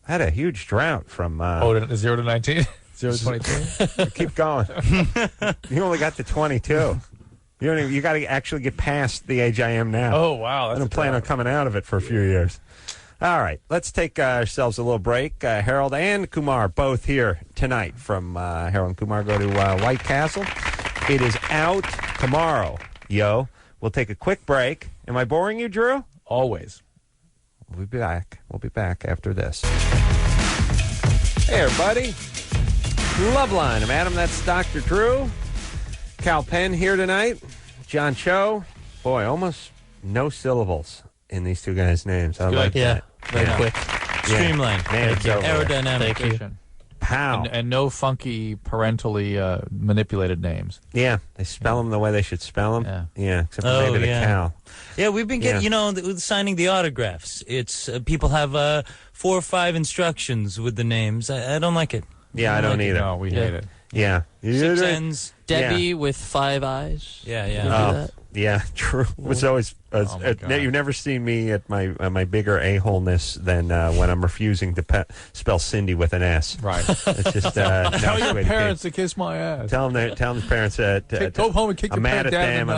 I had a huge drought from... 0 to 19? 0 to 22? Keep going. You only got to 22. You got to actually get past the age I am now. Oh, wow. I don't plan on coming out of it for a few years. All right, let's take ourselves a little break. Harold and Kumar both here tonight from Harold and Kumar go to White Castle. It is out tomorrow, yo. We'll take a quick break. Am I boring you, Drew? Always. We'll be back. We'll be back after this. Hey, everybody. Loveline. I'm Adam. That's Dr. Drew. Cal Penn here tonight. John Cho. Boy, almost no syllables in these two guys' names. I like that. Very quick. Streamlined. Man, it's over. Aerodynamic. Thank you. Pow. And no funky parentally manipulated names. Yeah, they spell them the way they should spell them. Yeah, except for Oh, maybe the yeah. cow. Yeah, we've been getting, signing the autographs. It's people have 4 or 5 instructions with the names. I don't like it. Yeah, I don't either. No, we hate it. Yeah. 6 N's. Debbie with 5 eyes. Yeah, You yeah. do Oh, that? yeah, true. It's always my God. you've never seen me at my bigger a-holeness than when I'm refusing to spell Cindy with an S. Right. It's just no, Tell it's the your way to be. parents to kiss my ass. Tell them the parents that Go home and kick I'm your mad parent at down them the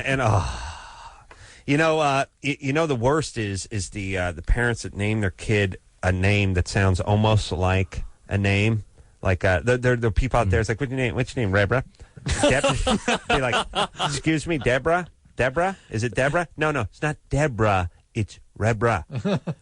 and nuts. the worst is the parents that name their kid a name that sounds almost like a name. Like there are people out there. It's like, what's your name? What's your name, Rebra? Be like, excuse me, Deborah. Deborah? Is it Deborah? No, it's not Deborah. It's Rebra.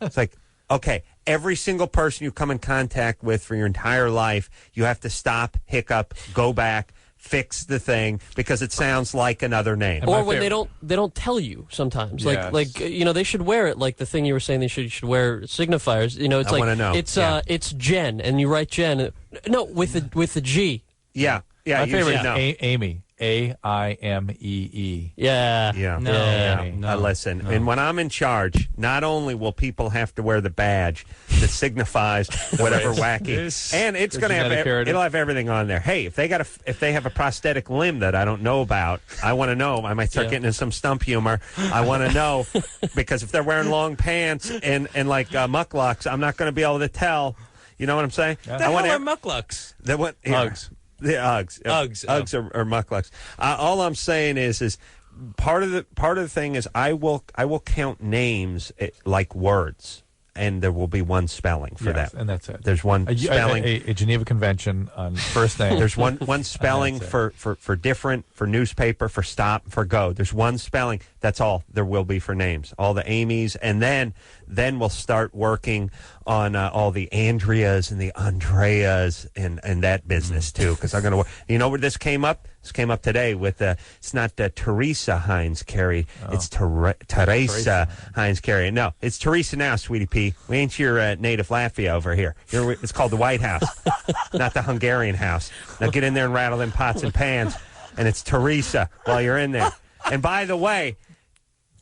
It's like, okay, every single person you come in contact with for your entire life, you have to stop, hiccup, go back, fix the thing because it sounds like another name. Or when they don't tell you sometimes. Yes. Like they should wear it like the thing you were saying they should wear signifiers. It's I like wanna know. it's Jen and you write Jen. No, with the G. Yeah. My favorite is no. Amy. AIMEE. Yeah. Yeah. No, Yeah. no. Listen, and when I'm in charge, not only will people have to wear the badge that signifies whatever wacky, and it's going to have genetic heritage. it'll have everything on there. Hey, if they have a prosthetic limb that I don't know about, I want to know. I might start getting into some stump humor. I want to know because if they're wearing long pants and like mucklucks, I'm not going to be able to tell. You know what I'm saying? The hell are mucklucks? Uggs. The Uggs. Uggs. Or mucklucks. All I'm saying is part of the thing is I will count names like words, and there will be one spelling for that, and that's it. There's one spelling. A Geneva Convention on first name. There's one spelling for different, for newspaper, for stop, for go. There's one spelling. That's all there will be for names. All the Amy's, and then we'll start working on all the Andreas and the Andreas and that business too. Because I'm going to work. You know where this came up? This came up today with it's not Teresa Heinz Carey. It's Teresa Heinz Carey. No, it's Teresa now, sweetie pea. We ain't your native Latvia over here. It's called the White House, not the Hungarian house. Now get in there and rattle them pots and pans, and it's Teresa while you're in there. And by the way,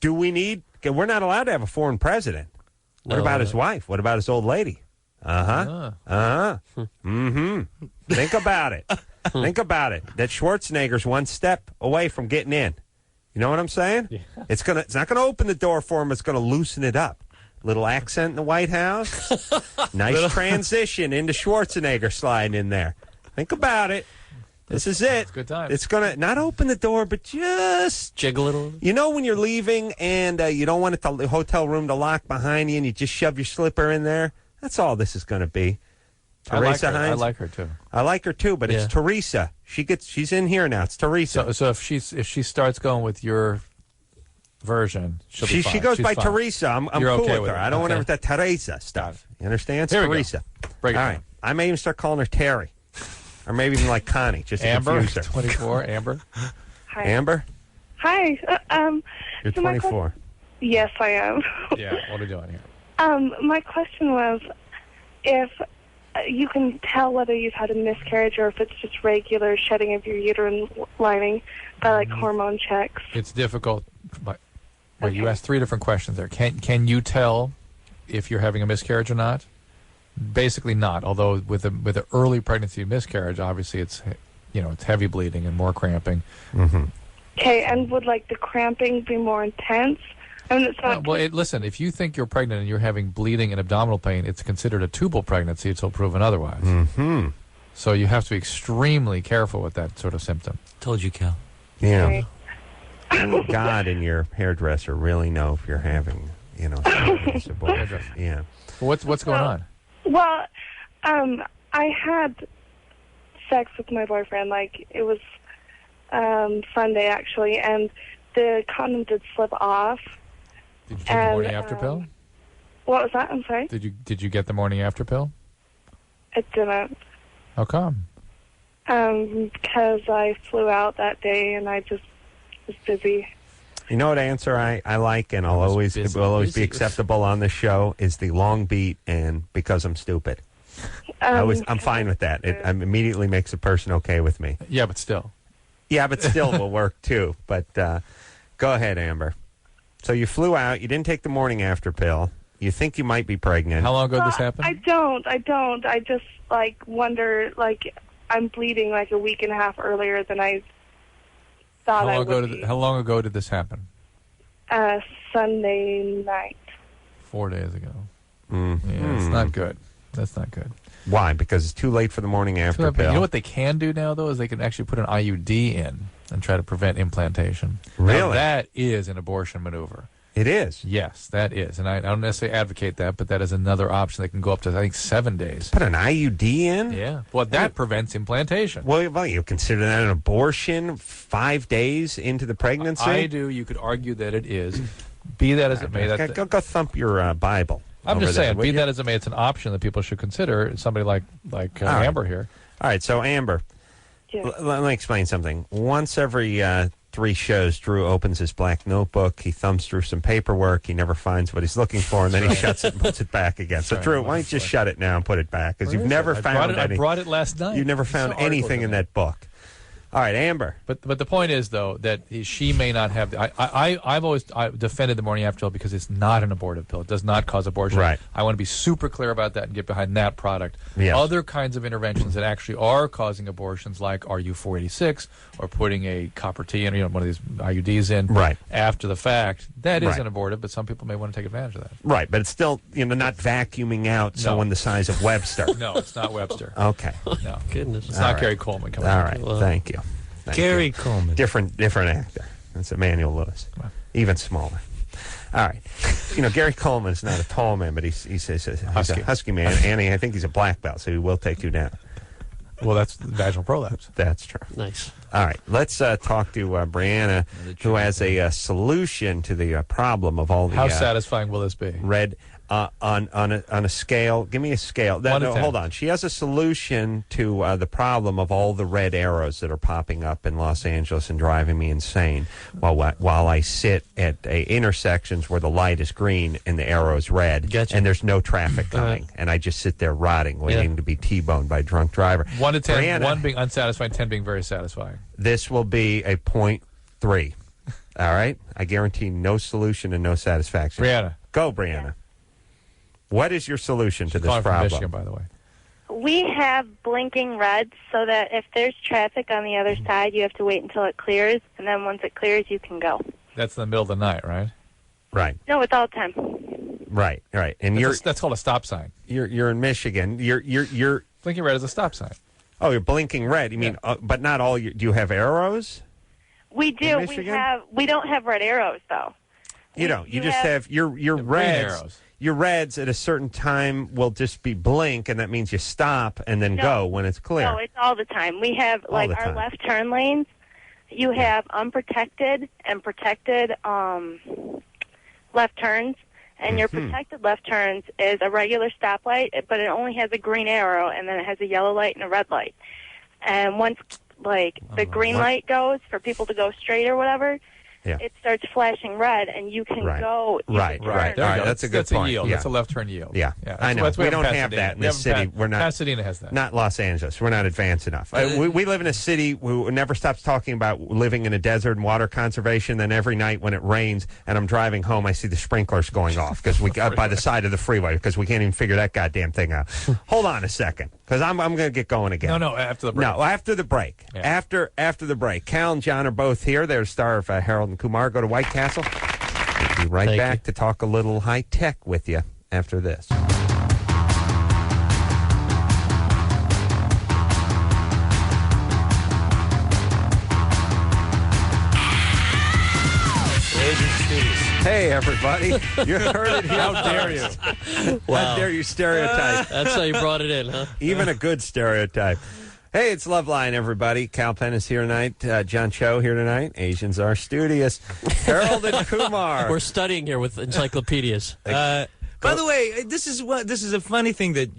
do we need? We're not allowed to have a foreign president. What No, about his wife? What about his old lady? Think about it. Think about it. That Schwarzenegger's one step away from getting in. You know what I'm saying? Yeah. It's not gonna open the door for him. It's gonna loosen it up. Little accent in the White House. Nice transition into Schwarzenegger sliding in there. Think about it. This is it. It's good time. It's gonna not open the door, but just Jiggle a little. You know when you're leaving and you don't want the hotel room to lock behind you, and you just shove your slipper in there. That's all this is going to be. Teresa Hines. I like her too. I like her too, but it's Teresa. She's in here now. It's Teresa. So if she starts going with your version, she'll be fine. She goes She's by fine. Teresa. I'm You're cool okay with her. it. I don't want her Okay. with that Teresa stuff. You understand? It's Here we go. Teresa. Break it all down. right. I may even start calling her Terry, or maybe even like Connie, just to Amber, confuse her. 24. Amber. Hi. Amber, Hi. you're So my 24. Yes, I am. Yeah. What are we doing here? My question was if you can tell whether you've had a miscarriage or if it's just regular shedding of your uterine lining by like hormone checks. It's difficult. But wait, you asked 3 different questions there. Can you tell if you're having a miscarriage or not? Basically not. Although with the early pregnancy and miscarriage, obviously it's heavy bleeding and more cramping. Mm-hmm. Okay, and would like the cramping be more intense? I mean, it's not. Listen, if you think you're pregnant and you're having bleeding and abdominal pain, it's considered a tubal pregnancy until proven otherwise. Mm-hmm. So you have to be extremely careful with that sort of symptom. Told you, Cal. Yeah. God and your hairdresser really know if you're having, serious abortion. Yeah. What's going on? Well, I had sex with my boyfriend. Like it was Sunday actually, and the condom did slip off. Did you take the morning after pill? What was that? I'm sorry. Did you get the morning after pill? I didn't. How come? Because I flew out that day and I just was busy. You know what answer I like, and it will always be acceptable on this show, is the long beat and because I'm stupid. I'm fine with that. It immediately makes a person okay with me. Yeah, but still. Yeah, but still will work too. But go ahead, Amber. So you flew out. You didn't take the morning after pill. You think you might be pregnant. How long ago did this happen? I don't. I just wonder, I'm bleeding like a week and a half earlier than I thought I would be. How long ago did this happen? Sunday night. 4 days ago. Mm-hmm. Yeah, it's not good. That's not good. Why? Because it's too late for the morning after pill. You know what they can do now, though, is they can actually put an IUD in and try to prevent implantation. Really? Now, that is an abortion maneuver. It is? Yes, that is. And I don't necessarily advocate that, but that is another option that can go up to, I think, 7 days. Put an IUD in? Yeah. Well, that prevents implantation. Well, you consider that an abortion 5 days into the pregnancy? I do. You could argue that it is. Be that as it may. Go thump your Bible. I'm just saying, be you? that as it may, it's an option that people should consider. Somebody like Amber here. All right, so Amber, Yeah. let me explain something. Once every 3 shows, Drew opens his black notebook. He thumbs through some paperwork. He never finds what he's looking for, and then he shuts it and puts it back again. So, Drew, why don't you just shut it now and put it back? Because you've never found anything. I brought it last night. You've never found anything in that book. All right, Amber. But the point is, though, that she may not have. I've always defended the morning after pill because it's not an abortive pill. It does not cause abortion. Right. I want to be super clear about that and get behind that product. Yes. Other kinds of interventions that actually are causing abortions, like RU486 or putting a copper T in, one of these IUDs in, Right. after the fact, that is Right. an abortive. But some people may want to take advantage of that. Right, but it's still not vacuuming out someone the size of Webster. No, it's not Webster. Okay. No, Goodness. it's All not right. Gary Coleman coming. All out. right, Well, thank you. Thank Gary you. Coleman. Different actor. It's Emmanuel Lewis. Wow. Even smaller. All right. Gary Coleman is not a tall man, but he's a husky man. And I think he's a black belt, so he will take you down. Well, that's vaginal prolapse. That's true. Nice. All right. Let's talk to Brianna, who has a solution to the problem of all the How satisfying will this be? red on a scale. Give me a scale. 1 to 10. Hold on. She has a solution to the problem of all the red arrows that are popping up in Los Angeles and driving me insane while I sit at intersections where the light is green and the arrow is red, Gotcha. and there's no traffic coming, and I just sit there rotting, waiting to be T-boned by a drunk driver. 1 to 10. Brianna, 1 being unsatisfying, 10 being very satisfying. this will be a 0.3. All right? I guarantee no solution and no satisfaction. Brianna. Go, Brianna. What is your solution to this Calling from problem? Michigan, by the way. We have blinking reds so that if there's traffic on the other side, you have to wait until it clears, and then once it clears, you can go. That's in the middle of the night, right? Right. No, it's all the time. Right. And That's called a stop sign. you're in Michigan. You're Blinking red is a stop sign. Oh, you're blinking red. You mean but not all do you have arrows? We do. Michigan? We don't have red arrows though. You don't. You just have your green reds. arrows. Your reds at a certain time will just be blink, and that means you stop and then go when it's clear. No, it's all the time. We have like the our time. left turn lanes. You have unprotected and protected left turns, and your protected left turns is a regular stoplight, but it only has a green arrow, and then it has a yellow light and a red light. And once like the green light goes for people to go straight or whatever, it starts flashing red, and you can go. You can turn. All right. That's a good point. A yield. Yeah. That's a left turn yield. Yeah, I know. That's We what don't have Pasadena. that in We this have city. We're not. Pasadena has that. Not Los Angeles. We're not advanced enough. We live in a city who never stops talking about living in a desert and water conservation. Then every night when it rains and I'm driving home, I see the sprinklers going off because we got by the side of the freeway because we can't even figure that goddamn thing out. Hold on a second, because I'm going to get going again. No, after the break. No, after the break. Yeah. After the break. Cal and John are both here. They're the star of Harold and Kumar. Go to White Castle. We'll be right Thank back you. to talk a little high tech with you after this. Hey, everybody. You heard it here. How dare you? How dare you stereotype? That's how you brought it in, huh? Even a good stereotype. Hey, it's Loveline, everybody. Cal Penn is here tonight. John Cho here tonight. Asians are studious. Harold and Kumar. We're studying here with encyclopedias. By the way, this is a funny thing that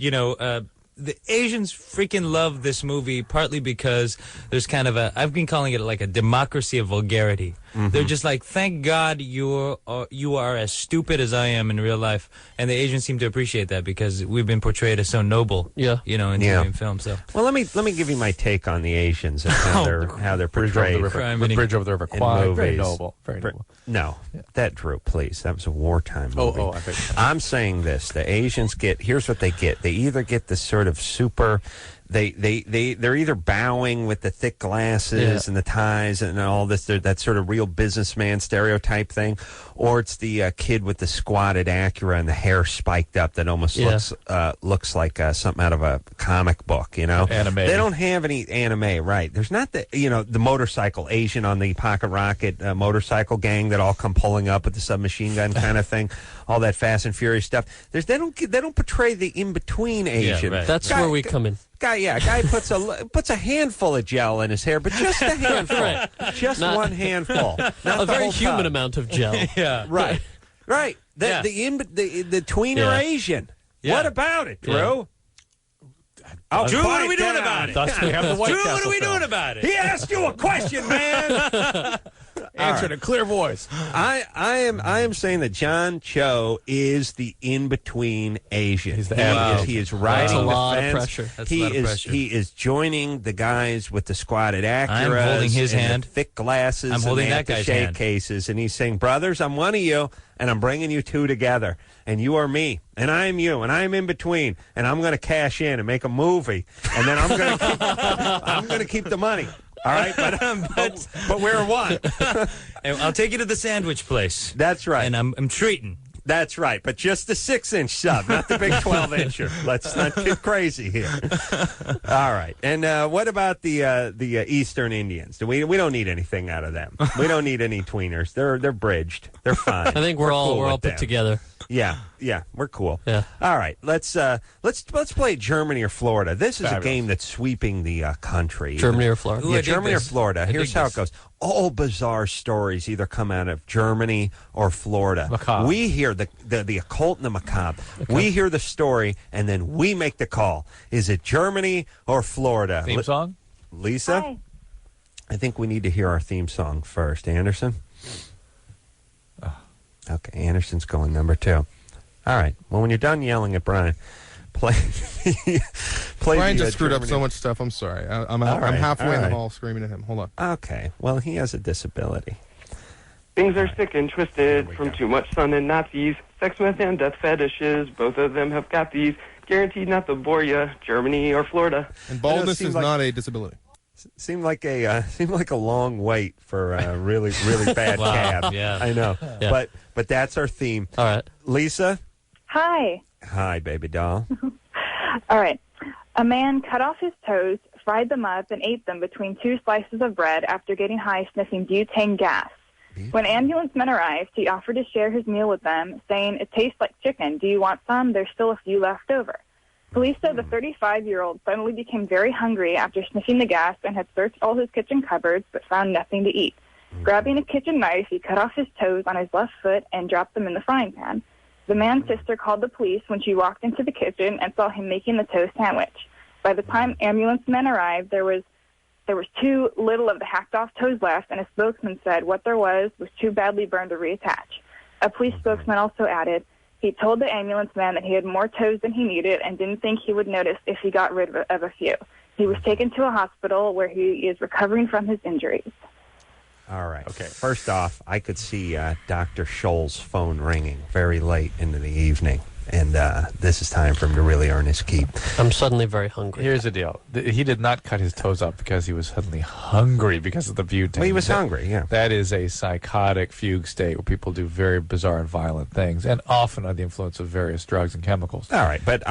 the Asians freaking love this movie partly because there's kind of I've been calling it like a democracy of vulgarity. They're just like, thank God you are as stupid as I am in real life, and the Asians seem to appreciate that because we've been portrayed as so noble. In TV and film. So well, let me give you my take on the Asians and how they're portrayed. The Bridge over the River Kwai. Very noble. Very noble. No, that Drew, please. That was a wartime movie. I bet. I'm saying this: the Asians here's what they get. They either get this sort of super. They're either bowing with the thick glasses and the ties and all this, that sort of real businessman stereotype thing, or it's the kid with the squatted Acura and the hair spiked up that almost looks like something out of a comic book, Anime. They don't have any anime, right? There's not the motorcycle Asian on the pocket rocket motorcycle gang that all come pulling up with the submachine gun kind of thing, all that Fast and Furious stuff. They don't portray the in between Asian. right. That's where we come in. Guy puts a handful of gel in his hair, but just a handful, Right. just one handful, not A the very whole human tub. amount of gel. Right. The tweener Asian. Yeah. What about it, Drew? Yeah. Oh, Drew, what quiet are we doing down. about it? Thus we have the White Drew, Castle what are we film. doing about it? He asked you a question, man. Answer in a clear voice. I am saying that John Cho is the in-between Asian. He's the he is riding That's a the lot of fence. pressure. That's a lot of pressure. He is joining the guys with the squatted Acuras. I'm holding his and the hand. thick glasses. I'm holding and that the guy's shade hand. cases, and he's saying, "Brothers, I'm one of you, and I'm bringing you two together, and you are me, and I am you, and I'm in between, and I'm going to cash in and make a movie, and then I'm going to keep the money." All right, but we're one. And I'll take you to the sandwich place. That's right. And I'm treating. That's right, but just the 6-inch sub, not the big 12-incher. Let's not get crazy here. All right, and what about the Eastern Indians? We don't need anything out of them. We don't need any tweeners. They're bridged. They're fine. I think we're all cool with put them. together. Yeah, we're cool. Yeah. All right, let's play Germany or Florida. This is Fabulous. a game that's sweeping the country. Germany or Florida. Ooh, I Yeah, dig Germany or this. Florida. I Here's dig how this. it goes. All bizarre stories either come out of Germany or Florida. Macabre. We hear the occult and the macabre. We hear the story, and then we make the call. Is it Germany or Florida? Theme song? Lisa? Hi. I think we need to hear our theme song first. Anderson? Okay, Anderson's going number 2. All right. Well, when you're done yelling at Brian, play. Brian the, just screwed up Germany. so much stuff. I'm sorry. I'm All right, halfway all in the right. hall screaming at him. Hold on. Okay. Well, he has a disability. Things are sick and twisted from too much sun and Nazis. Sex, meth, and death fetishes. Both of them have got these. Guaranteed not to bore ya. Germany or Florida. And baldness is not a disability. Seemed like a long wait for a really bad Wow. cab. Yeah. I know. Yeah. But that's our theme. All right. Lisa. Hi. Hi, baby doll. All right. A man cut off his toes, fried them up, and ate them between 2 slices of bread after getting high sniffing butane gas. When ambulance men arrived, he offered to share his meal with them, saying, "It tastes like chicken. Do you want some? There's still a few left over." Police said the 35-year-old suddenly became very hungry after sniffing the gas and had searched all his kitchen cupboards but found nothing to eat. Grabbing a kitchen knife, he cut off his toes on his left foot and dropped them in the frying pan. The man's sister called the police when she walked into the kitchen and saw him making the toast sandwich. By the time ambulance men arrived, there was too little of the hacked-off toes left, and a spokesman said what there was too badly burned to reattach. A police spokesman also added, he told the ambulance man that he had more toes than he needed and didn't think he would notice if he got rid of a few. He was taken to a hospital where he is recovering from his injuries. All right. Okay. First off, I could see Dr. Scholl's phone ringing very late into the evening, and this is time for him to really earn his keep. I'm suddenly very hungry. Here's the deal. He did not cut his toes up because he was suddenly hungry because of the butane. Well, he was hungry, yeah. That is a psychotic fugue state where people do very bizarre and violent things, and often under the influence of various drugs and chemicals. All right, but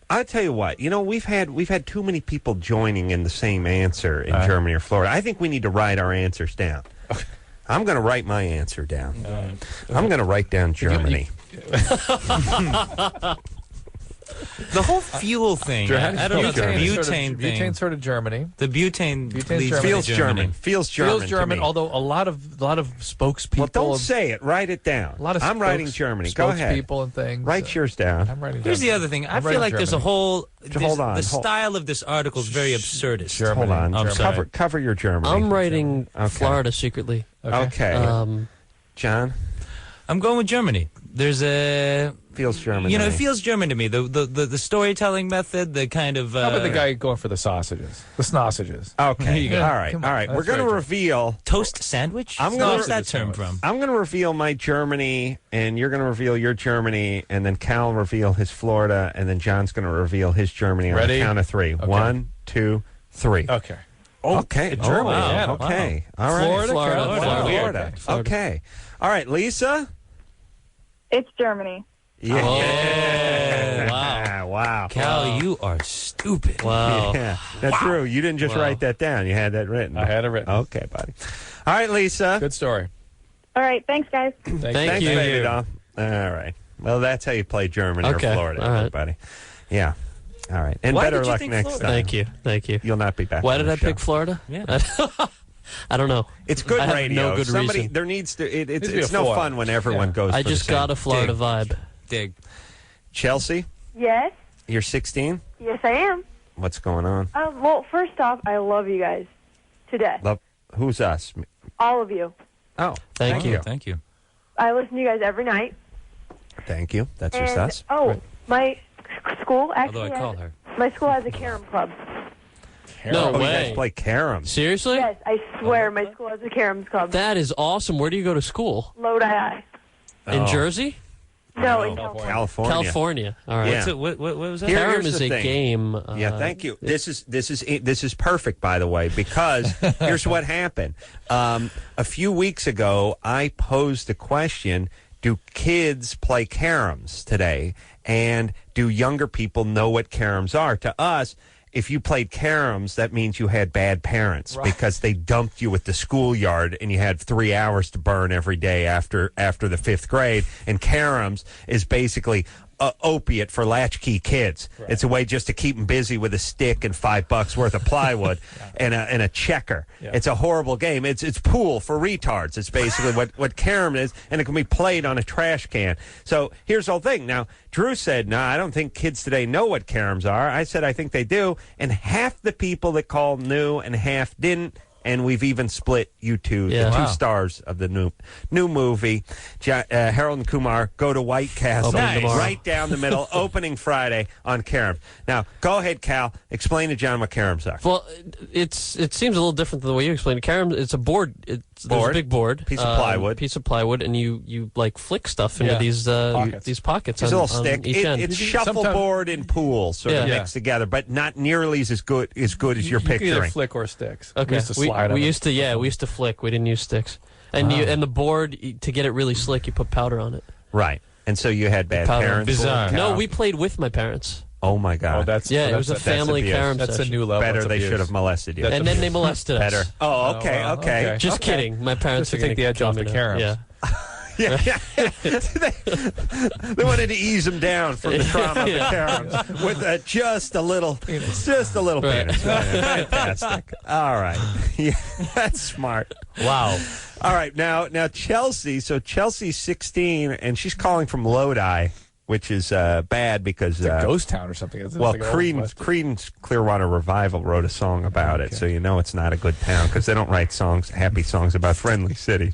I'll tell you what. You know, we've had too many people joining in the same answer in Germany or Florida. I think we need to write our answers down. I'm going to write my answer down. I'm going to write down Germany. The whole fuel thing. I don't know. The butane thing. Butane sort of Germany. The butane leads feels to German. Feels German. Feels German. To me. Although a lot of spokespeople. Well, don't say it. Write it down. A lot of I'm writing Germany. Go ahead. Spokespeople and things. Write yours down. I'm writing. Here's the other thing. I feel like there's a whole. Hold on. The style of this article is very absurdist. Hold on. I'm sorry. Cover your Germany. I'm writing Florida secretly. Okay. John? I'm going with Germany. There's a... Feels German. You know, it feels German to me. The storytelling method, the kind of... How about the guy going for the sausages? The sausages. Okay. All right. We're going to reveal... Toast sandwich? Where's that term from? I'm going to reveal my Germany, and you're going to reveal your Germany, and then Cal will reveal his Florida, and then John's going to reveal his Germany on the count of 3. Okay. 1, 2, 3. Okay. Okay. Germany. Wow. Okay. Wow. All right. Florida. Okay. All right, Lisa? It's Germany. Yeah. Oh, wow. Wow. Cal, you are stupid. Wow. Yeah, that's true. You didn't just write that down. You had that written. I had it written. Okay, buddy. All right, Lisa. Good story. All right. Thanks, guys. Thank you. baby doll. All right. Well, that's how you play Germany or Florida, all right. everybody. Yeah. All right. And Why better did you luck think next Florida? time. Thank you. You'll not be back. Why on did the I show. pick Florida? Yeah. I don't know. It's good I have radio. no good Somebody reason. there needs to. It's be a no foil. fun when everyone goes. I for just the same. got a Florida vibe. Dig. Chelsea, Yes. you're 16. Yes, I am. What's going on? Well, first off, I love you guys to death. Who's us? All of you. Oh, Thank you. Thank you. I listen to you guys every night. Thank you. That's just And, us. oh, my school actually Although I call her. my school has a carom club. No Oh, you guys way. play carom. Seriously? Yes, I swear my school has a carom club. That is awesome. Where do you go to school? Lodi. In Jersey? No, in California. California. All right. Yeah. What was that? Carom Here's is the a thing. game. Yeah, thank you. This is perfect, by the way, because here's what happened. A few weeks ago, I posed a question: do kids play caroms today? And do younger people know what caroms are? To us, if you played caroms, that means you had bad parents because they dumped you at the schoolyard and you had 3 hours to burn every day after the 5th grade. And caroms is basically opiate for latchkey kids. Right. It's a way just to keep them busy with a stick and $5 worth of plywood and a checker. Yeah. It's a horrible game. It's pool for retards. It's basically what carom is, and it can be played on a trash can. So here's the whole thing. Now, Drew said, no, I don't think kids today know what caroms are. I said, I think they do. And half the people that called knew and half didn't. And we've even split you two, the two stars of the new movie. Harold and Kumar go to White Castle, right down the middle, opening Friday on caroms. Now, go ahead, Cal. Explain to John what caroms are. Well, it seems a little different than the way you explained it. Carom, it's a board. there's a big board, piece of plywood, and you like flick stuff into these pockets. These pockets. There's on, a little stick. On each end. It's shuffleboard and pool sort of mixed together, but not nearly as good as you're picturing. Either flick or sticks. Okay, we used to slide. We used to flick. We didn't use sticks. And and the board, to get it really slick, you put powder on it. Right. And so you had bad parents. Bizarre. No, we played with my parents. Oh my God! It was a family carom That's session. a new level. Better they should have molested you. And then they molested us. Better. Oh, okay. Just kidding. My parents Just to take the edge off the caroms. Yeah. Yeah. They wanted to ease him down from the trauma of the caroms with just a little penis. Right. Fantastic. All right. Yeah, that's smart. Wow. All right. Now Chelsea. So Chelsea's 16, and she's calling from Lodi, which is bad because it's a ghost town or something. Creedence Clearwater Revival wrote a song about it, so you know it's not a good town because they don't write happy songs about friendly cities.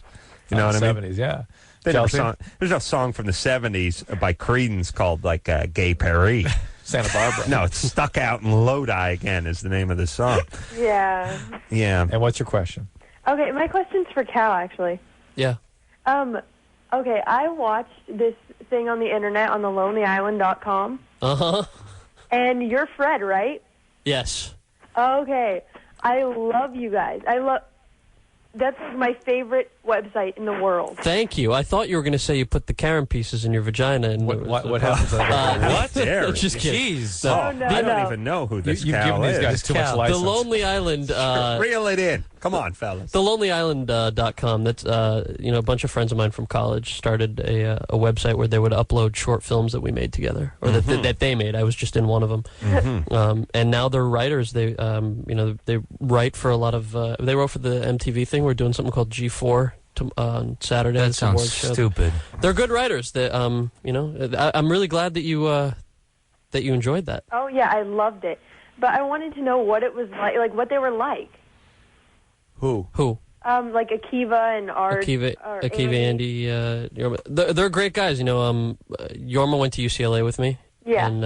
You know what I mean? 70s, yeah. There's no song from the 70s by Creedence called like Gay Paris. Santa Barbara. No, it's Stuck Out in Lodi again is the name of the song. Yeah. Yeah. And what's your question? Okay, my question's for Cal, actually. Yeah. Okay, I watched this thing on the internet on thelonelyisland.com. Uh-huh. And you're Fred, right? Yes. Okay. I love you guys. That's my favorite website in the world. Thank you. I thought you were going to say you put the Karen pieces in your vagina. And what happens? What? There. Just kidding. Jeez. No. I don't even know who this You've Cal given these is. guys too much license. The Lonely Island. Reel it in. Come on, fellas. TheLonelyIsland.com. That's a bunch of friends of mine from college started a website where they would upload short films that we made together, or that they made. I was just in one of them. Mm-hmm. And now they're writers. They they write for a lot of. They wrote for the MTV thing. We're doing something called G4 on Saturday. That sounds stupid. They're good writers. They, I'm really glad that you enjoyed that. Oh yeah, I loved it. But I wanted to know what it was like what they were like. Who? Like Akiva and Art. Akiva, Andy, Yorma. They're great guys. Yorma went to UCLA with me. Yeah. And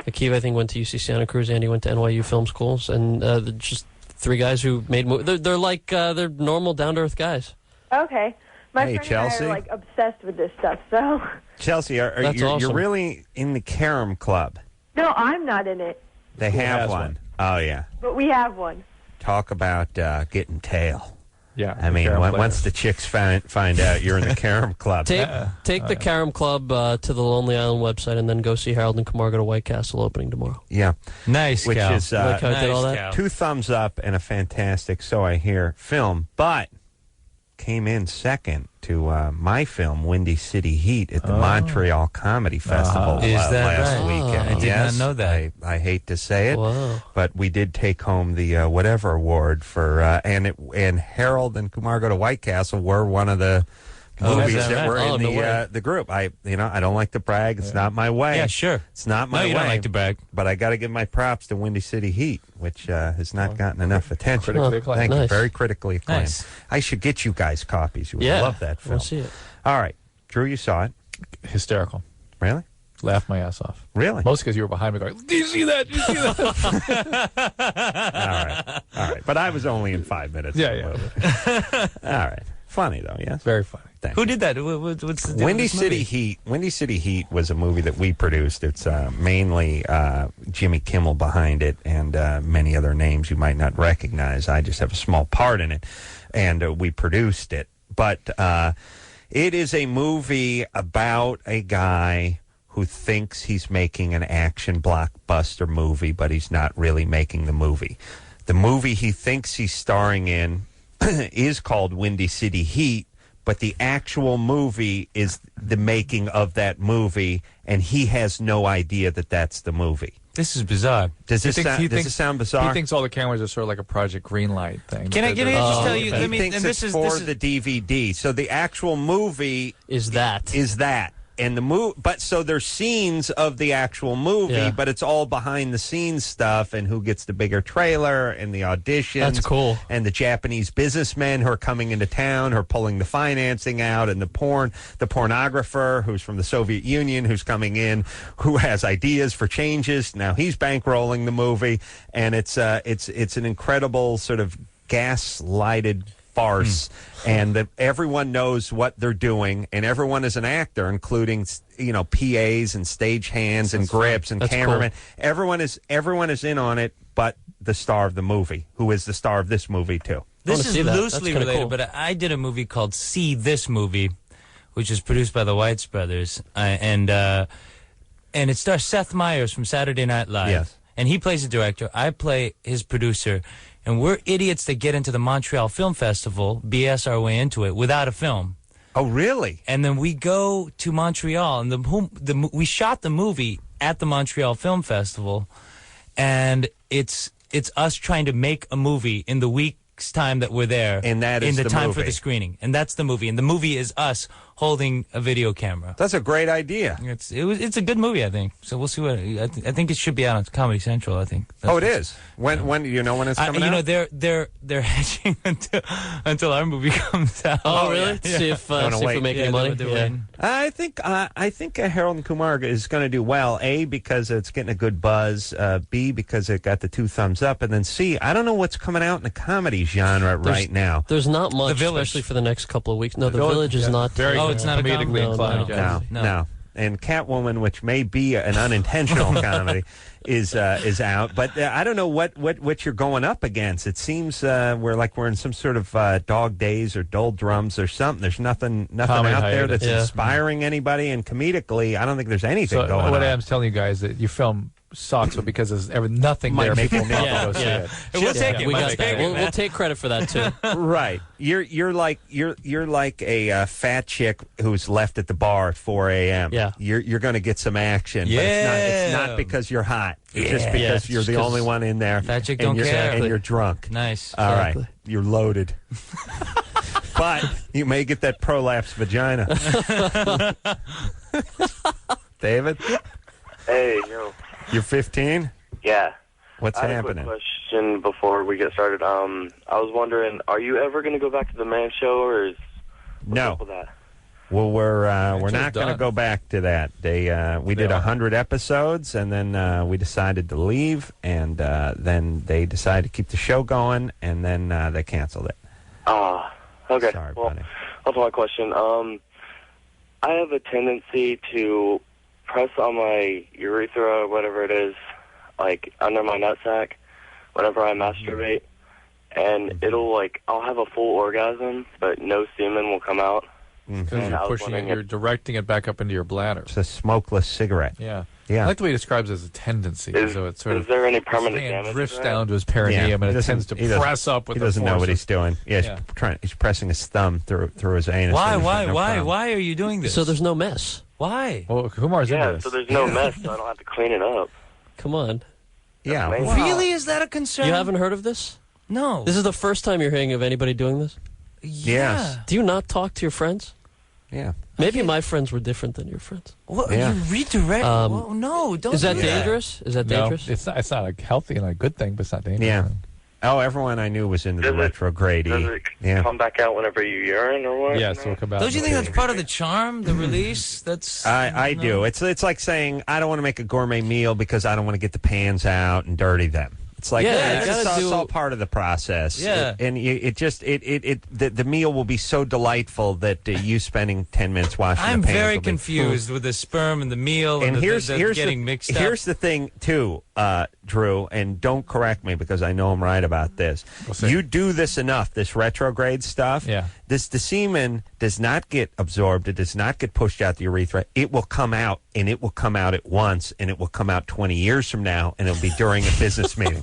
Akiva, I think, went to UC Santa Cruz. Andy went to NYU Film Schools. And just three guys who made movies. They're like, they're normal, down-to-earth guys. Okay. My friend Chelsea? and I are like obsessed with this stuff, so. Chelsea, you're really in the Carom Club. No, I'm not in it. They have one. Oh, yeah. But we have one. Talk about getting tail. Yeah. I mean, once the chicks find out you're in the Carom Club. Take the Carom Club to the Lonely Island website and then go see Harold and Kumar go to White Castle opening tomorrow. Yeah. Nice, Which Cal. is like how I did all that? Cal. 2 thumbs up and a fantastic, so I hear, film. But came in second to my film, Windy City Heat, at the Montreal Comedy Festival Is that last right? weekend. I did not know that. I hate to say it, Wow. but we did take home the whatever award for, and Harold and Kumar Go to White Castle were one of the movies is that that right? were in no way. the group. I don't like to brag. It's not my way. Yeah, sure. It's not my way. No, you don't like to brag. But I got to give my props to Windy City Heat, which has not gotten enough attention. Critically acclaimed. Thank you. Nice. Very critically acclaimed. Nice. I should get you guys copies. You would Yeah. love that I film. want to see it. All right. Drew, you saw it. Hysterical. Really? Laughed my ass off. Really? Mostly because you were behind me going, "Do you see that? Do you see that?" All right. But I was only in 5 minutes. Yeah, of the movie. All right. Funny, though, yes? Very funny. Thank Who you. did that? What's the deal Windy with this City movie? Heat. Windy City Heat was a movie that we produced. It's mainly Jimmy Kimmel behind it, and many other names you might not recognize. I just have a small part in it, and we produced it. But it is a movie about a guy who thinks he's making an action blockbuster movie, but he's not really making the movie. The movie he thinks he's starring in is called Windy City Heat, but the actual movie is the making of that movie, and he has no idea that that's the movie. This is bizarre. Does this sound bizarre? He thinks all the cameras are sort of like a Project Greenlight thing. Can I just tell you? He I mean, thinks and it's this is for the DVD. So the actual movie Is that? And the but so there's scenes of the actual movie, Yeah. but it's all behind the scenes stuff and who gets the bigger trailer and the auditions. That's cool. And the Japanese businessmen who are coming into town, who are pulling the financing out, and the pornographer who's from the Soviet Union who's coming in, who has ideas for changes. Now he's bankrolling the movie, and it's an incredible sort of gaslighted farce, and that everyone knows what they're doing, and everyone is an actor, including PAs and stage hands and grips and cameramen. Cool. Everyone is in on it, but the star of the movie, who is the star of this movie too. This is loosely related, but I did a movie called See This Movie, which is produced by the Weitz brothers, and it stars Seth Meyers from Saturday Night Live. Yes. And he plays the director. I play his producer. And we're idiots that get into the Montreal Film Festival, BS our way into it, without a film. Oh, really? And then we go to Montreal, and we shot the movie at the Montreal Film Festival, and it's us trying to make a movie in the week's time that we're there. And that is in the time movie. for the screening. And that's the movie. And the movie is us holding a video camera. That's a great idea. It's a good movie, I think. So we'll see what I think it should be out on Comedy Central. I think. It is. When do you know when it's coming out? They're hedging until our movie comes out. Oh, really? Yeah. See if we make any money. Yeah. I think Harold and Kumar is going to do well. A, because it's getting a good buzz. B, because it got the 2 thumbs up, and then C, I don't know what's coming out in the comedy genre right now. There's not much, especially for the next couple of weeks. No, The Village is not. It's not comedically inclined. No. And Catwoman, which may be an unintentional comedy, is out. But I don't know what you're going up against. It seems we're in some sort of Dog Days or Doldrums or something. There's nothing Comedy out there hiatus. that's inspiring anybody. And comedically, I don't think there's anything going on. What Adam's telling you guys that your film sucks, but because there's nothing there, people will go see it. We'll take it. We got that. We'll take credit for that too. Right. You're like a fat chick who's left at the bar at 4 a.m. Yeah. You're going to get some action. Yeah. But it's not because you're hot. It's just because you're the only one in there. Fat chick and don't care. And you're drunk. Nice. All right. You're loaded. But you may get that prolapse vagina. David? Hey, yo. You're 15? Yeah. What's I had happening? a quick question before we get started. I was wondering, are you ever going to go back to the Man Show, or what's up with that? Well, we're not going to done. go back to that. We did 100 episodes, and then we decided to leave, and then they decided to keep the show going, and then they canceled it. Okay. Sorry, well, buddy. That's my question. I have a tendency to press on my urethra or whatever it is, like under my nutsack, whenever I masturbate, and I'll have a full orgasm, but no semen will come out. Because you're pushing it, you're directing it back up into your bladder. It's a smokeless cigarette. Yeah. Yeah. I like the way he describes it as a tendency. So it's sort Is there any permanent his hand damage? drifts to that? down to his perineum, and he it tends to doesn't- press up with He the doesn't know force what of- he's doing. Yeah, he's pressing his thumb through his anus. Why? so there's Why? no Why? problem. Why are you doing this? So there's no mess. Why? Well, Kumar's into Yeah, this. so there's no mess, so I don't have to clean it up. Come on. Yeah. That's well, Really? Is that a concern? You haven't heard of this? No. This is the first time you're hearing of anybody doing this? Yes. Do you not talk to your friends? Yeah. Maybe my friends were different than your friends. What? Yeah. You redirect? Um, No, don't. Is that do dangerous? Is that No, dangerous? it's not a healthy and a good thing, but it's not dangerous. Yeah. Oh, everyone I knew was into the Does it retrograde. come back out whenever you urine or what? Yes, it'll come out. Don't you think that's part of the charm, the release? That's. I do. It's like saying I don't want to make a gourmet meal because I don't want to get the pans out and dirty them. It's like it's all part of the process. Yeah. The meal will be so delightful that you spending 10 minutes washing I'm the pans very will be- confused with the sperm and the meal and here's getting mixed up. Here's the thing too, Drew, and don't correct me because I know I'm right about this. You do this enough, this retrograde stuff. Yeah. The semen does not get absorbed. It does not get pushed out the urethra. It will come out, and it will come out at once, and it will come out 20 years from now, and it'll be during a business meeting.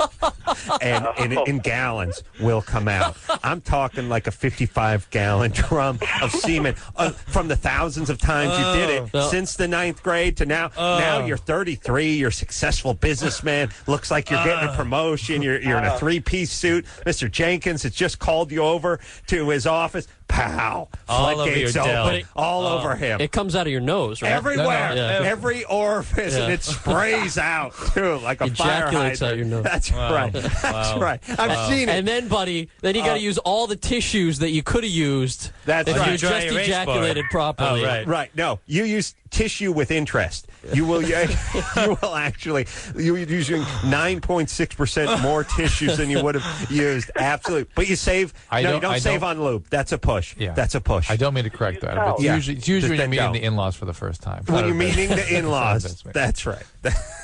And in gallons will come out. I'm talking like a 55-gallon drum of semen from the thousands of times you did it since the 9th grade to now. Now you're 33. You're a successful businessman. Looks like you're getting a promotion. You're in a 3-piece suit. Mr. Jenkins has just called you over to his office. pow, All over floodgates your dell. open, all over him. It comes out of your nose, right? Everywhere, Yeah. every orifice, and it sprays out too, like a fire Ejaculates hydrant. out your nose. That's right. That's right. I've seen it. And then, buddy, then you got to use all the tissues that you could have used. That's if right. you just Dry erase ejaculated properly. Right. No, you use tissue with interest. You will. You will actually. You're using 9.6% more tissues than you would have used. Absolutely. But you save. You don't save on lube. That's a push. Yeah. That's a push. I don't mean to correct that. But Yeah. it's usually when you're Then meeting don't. the in-laws for the first time. When you're meeting the in-laws. That's right.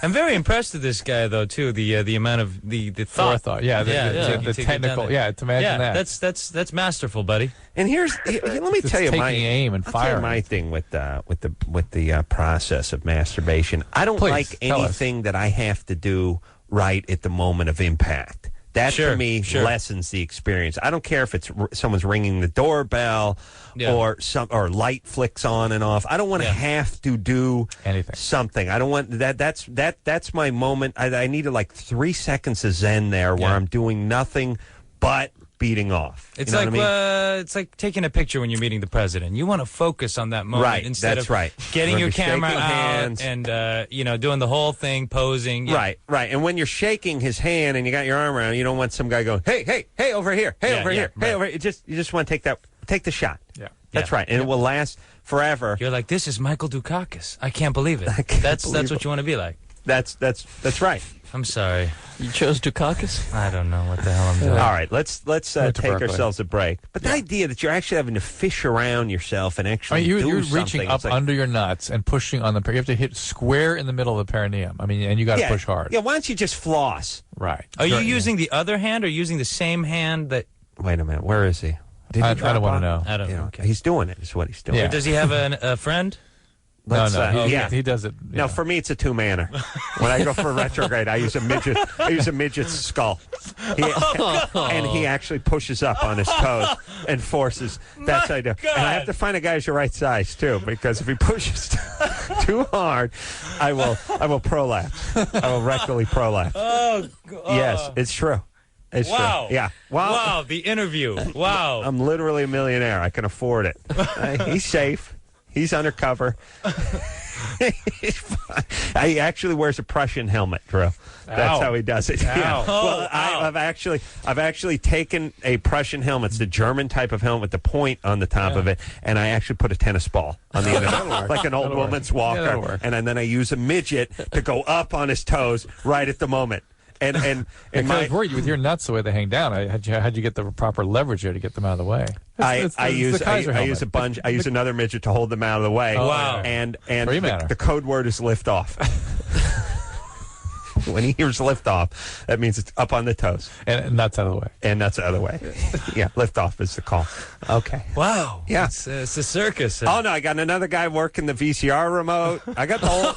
I'm very impressed with this guy, though, too. The amount of the thought. Forethought. Yeah, the technical. Yeah, to imagine that. That's masterful, buddy. And let me tell you taking my aim and I'll tell you firing. my thing with the process of masturbation. I don't Please, like tell us. anything that I have to do right at the moment of impact. That Sure, to me sure. lessens the experience. I don't care if it's someone's ringing the doorbell or light flicks on and off. I don't want to have to do anything. Something. I don't want that. That's my moment. I needed like 3 seconds of zen there where I'm doing nothing but beating off. It's You know like what I mean? it's like taking a picture when you're meeting the president. You want to focus on that moment Right, instead that's of right. getting We're your shaking camera out hands. and doing the whole thing, posing. Yeah. Right. And when you're shaking his hand and you got your arm around, you don't want some guy going, hey, over here, over here, hey, over here. You just want to take the shot. Yeah. That's right. And it will last forever. You're like, this is Michael Dukakis. I can't believe it. That's believe what you want to be like. That's right. I'm sorry. You chose Dukakis? I don't know what the hell I'm doing. All right, let's Went to take Berkeley. ourselves a break. But the idea that you're actually having to fish around yourself and actually do you're something, reaching up it's like, under your nuts and pushing on the. You have to hit square in the middle of the perineum. I mean, and you got to push hard. Yeah, why don't you just floss? Right. Are you using the other hand or using the same hand that... Wait a minute, where is he? Did he I drop don't want off? to know. I don't know. Okay. He's doing it, is what he's doing. Yeah. Or does he have a friend? No, Yeah. he does it. No, for me it's a two-manner. When I go for retrograde, I use a midget's skull. And he actually pushes up on his toes and forces. That's what I do. And I have to find a guy who's your right size too, because if he pushes too hard, I will prolapse. I will rectally prolapse. Oh, God. Yes, it's true. It's Wow. true. Yeah. Wow, the interview. Wow. I'm literally a millionaire. I can afford it. He's safe. He's undercover. He's fine. He actually wears a Prussian helmet, Drew. That's Ow. how he does it. Ow. Yeah. Well, Oh, I've actually taken a Prussian helmet. It's the German type of helmet with the point on the top of it, and I actually put a tennis ball on the end of it, like an old That'll work. woman's Yeah, walker. that'll work. And then I use a midget to go up on his toes right at the moment. And I my was worried with your nuts the way they hang down. How'd you get the proper leverage there to get them out of the way? I use the Kaiser helmet. a bunch. I use another midget to hold them out of the way. Oh, Wow. And Three-manner. the code word is lift off. When he hears lift off, that means it's up on the toes. And nuts out of the way. And that's the other way. Yeah, lift off is the call. Okay. Wow. Yeah. It's a circus. Oh no, I got another guy working the VCR remote. I got the whole.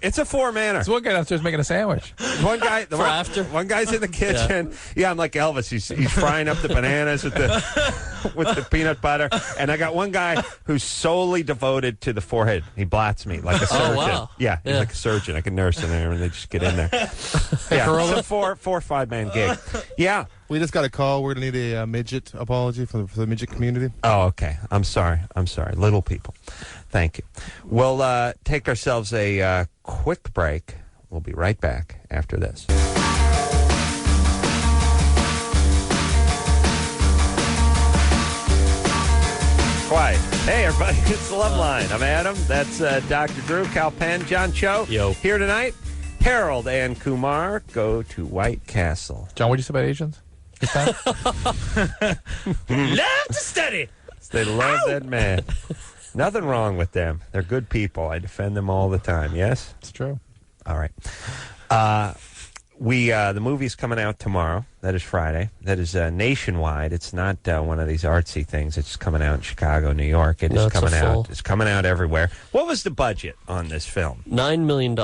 It's a four-manner. There's one guy downstairs making a sandwich. One guy For after? One guy's in the kitchen. Yeah, I'm like Elvis. He's frying up the bananas with the peanut butter. And I got one guy who's solely devoted to the forehead. He blats me like a surgeon. wow. Yeah, he's like a surgeon. I can nurse in there, and they just get in there. Yeah, it's a four or 5 man gig. Yeah. We just got a call. We're going to need a midget apology for the midget community. Oh, okay. I'm sorry. Little people. Thank you. We'll take ourselves a quick break. We'll be right back after this. Quiet. Hey, everybody. It's the Love Line. I'm Adam. That's Dr. Drew, Cal Penn, John Cho. Yo. Here tonight, Harold and Kumar go to White Castle. John, what did you say about Asians? This time? Love to study. They love that man. Nothing wrong with them. They're good people. I defend them all the time. Yes? It's true. All right. The movie's coming out tomorrow. That is Friday. That is nationwide. It's not one of these artsy things. It's coming out in Chicago, New York. It is coming out. It's coming out everywhere. What was the budget on this film? $9 million.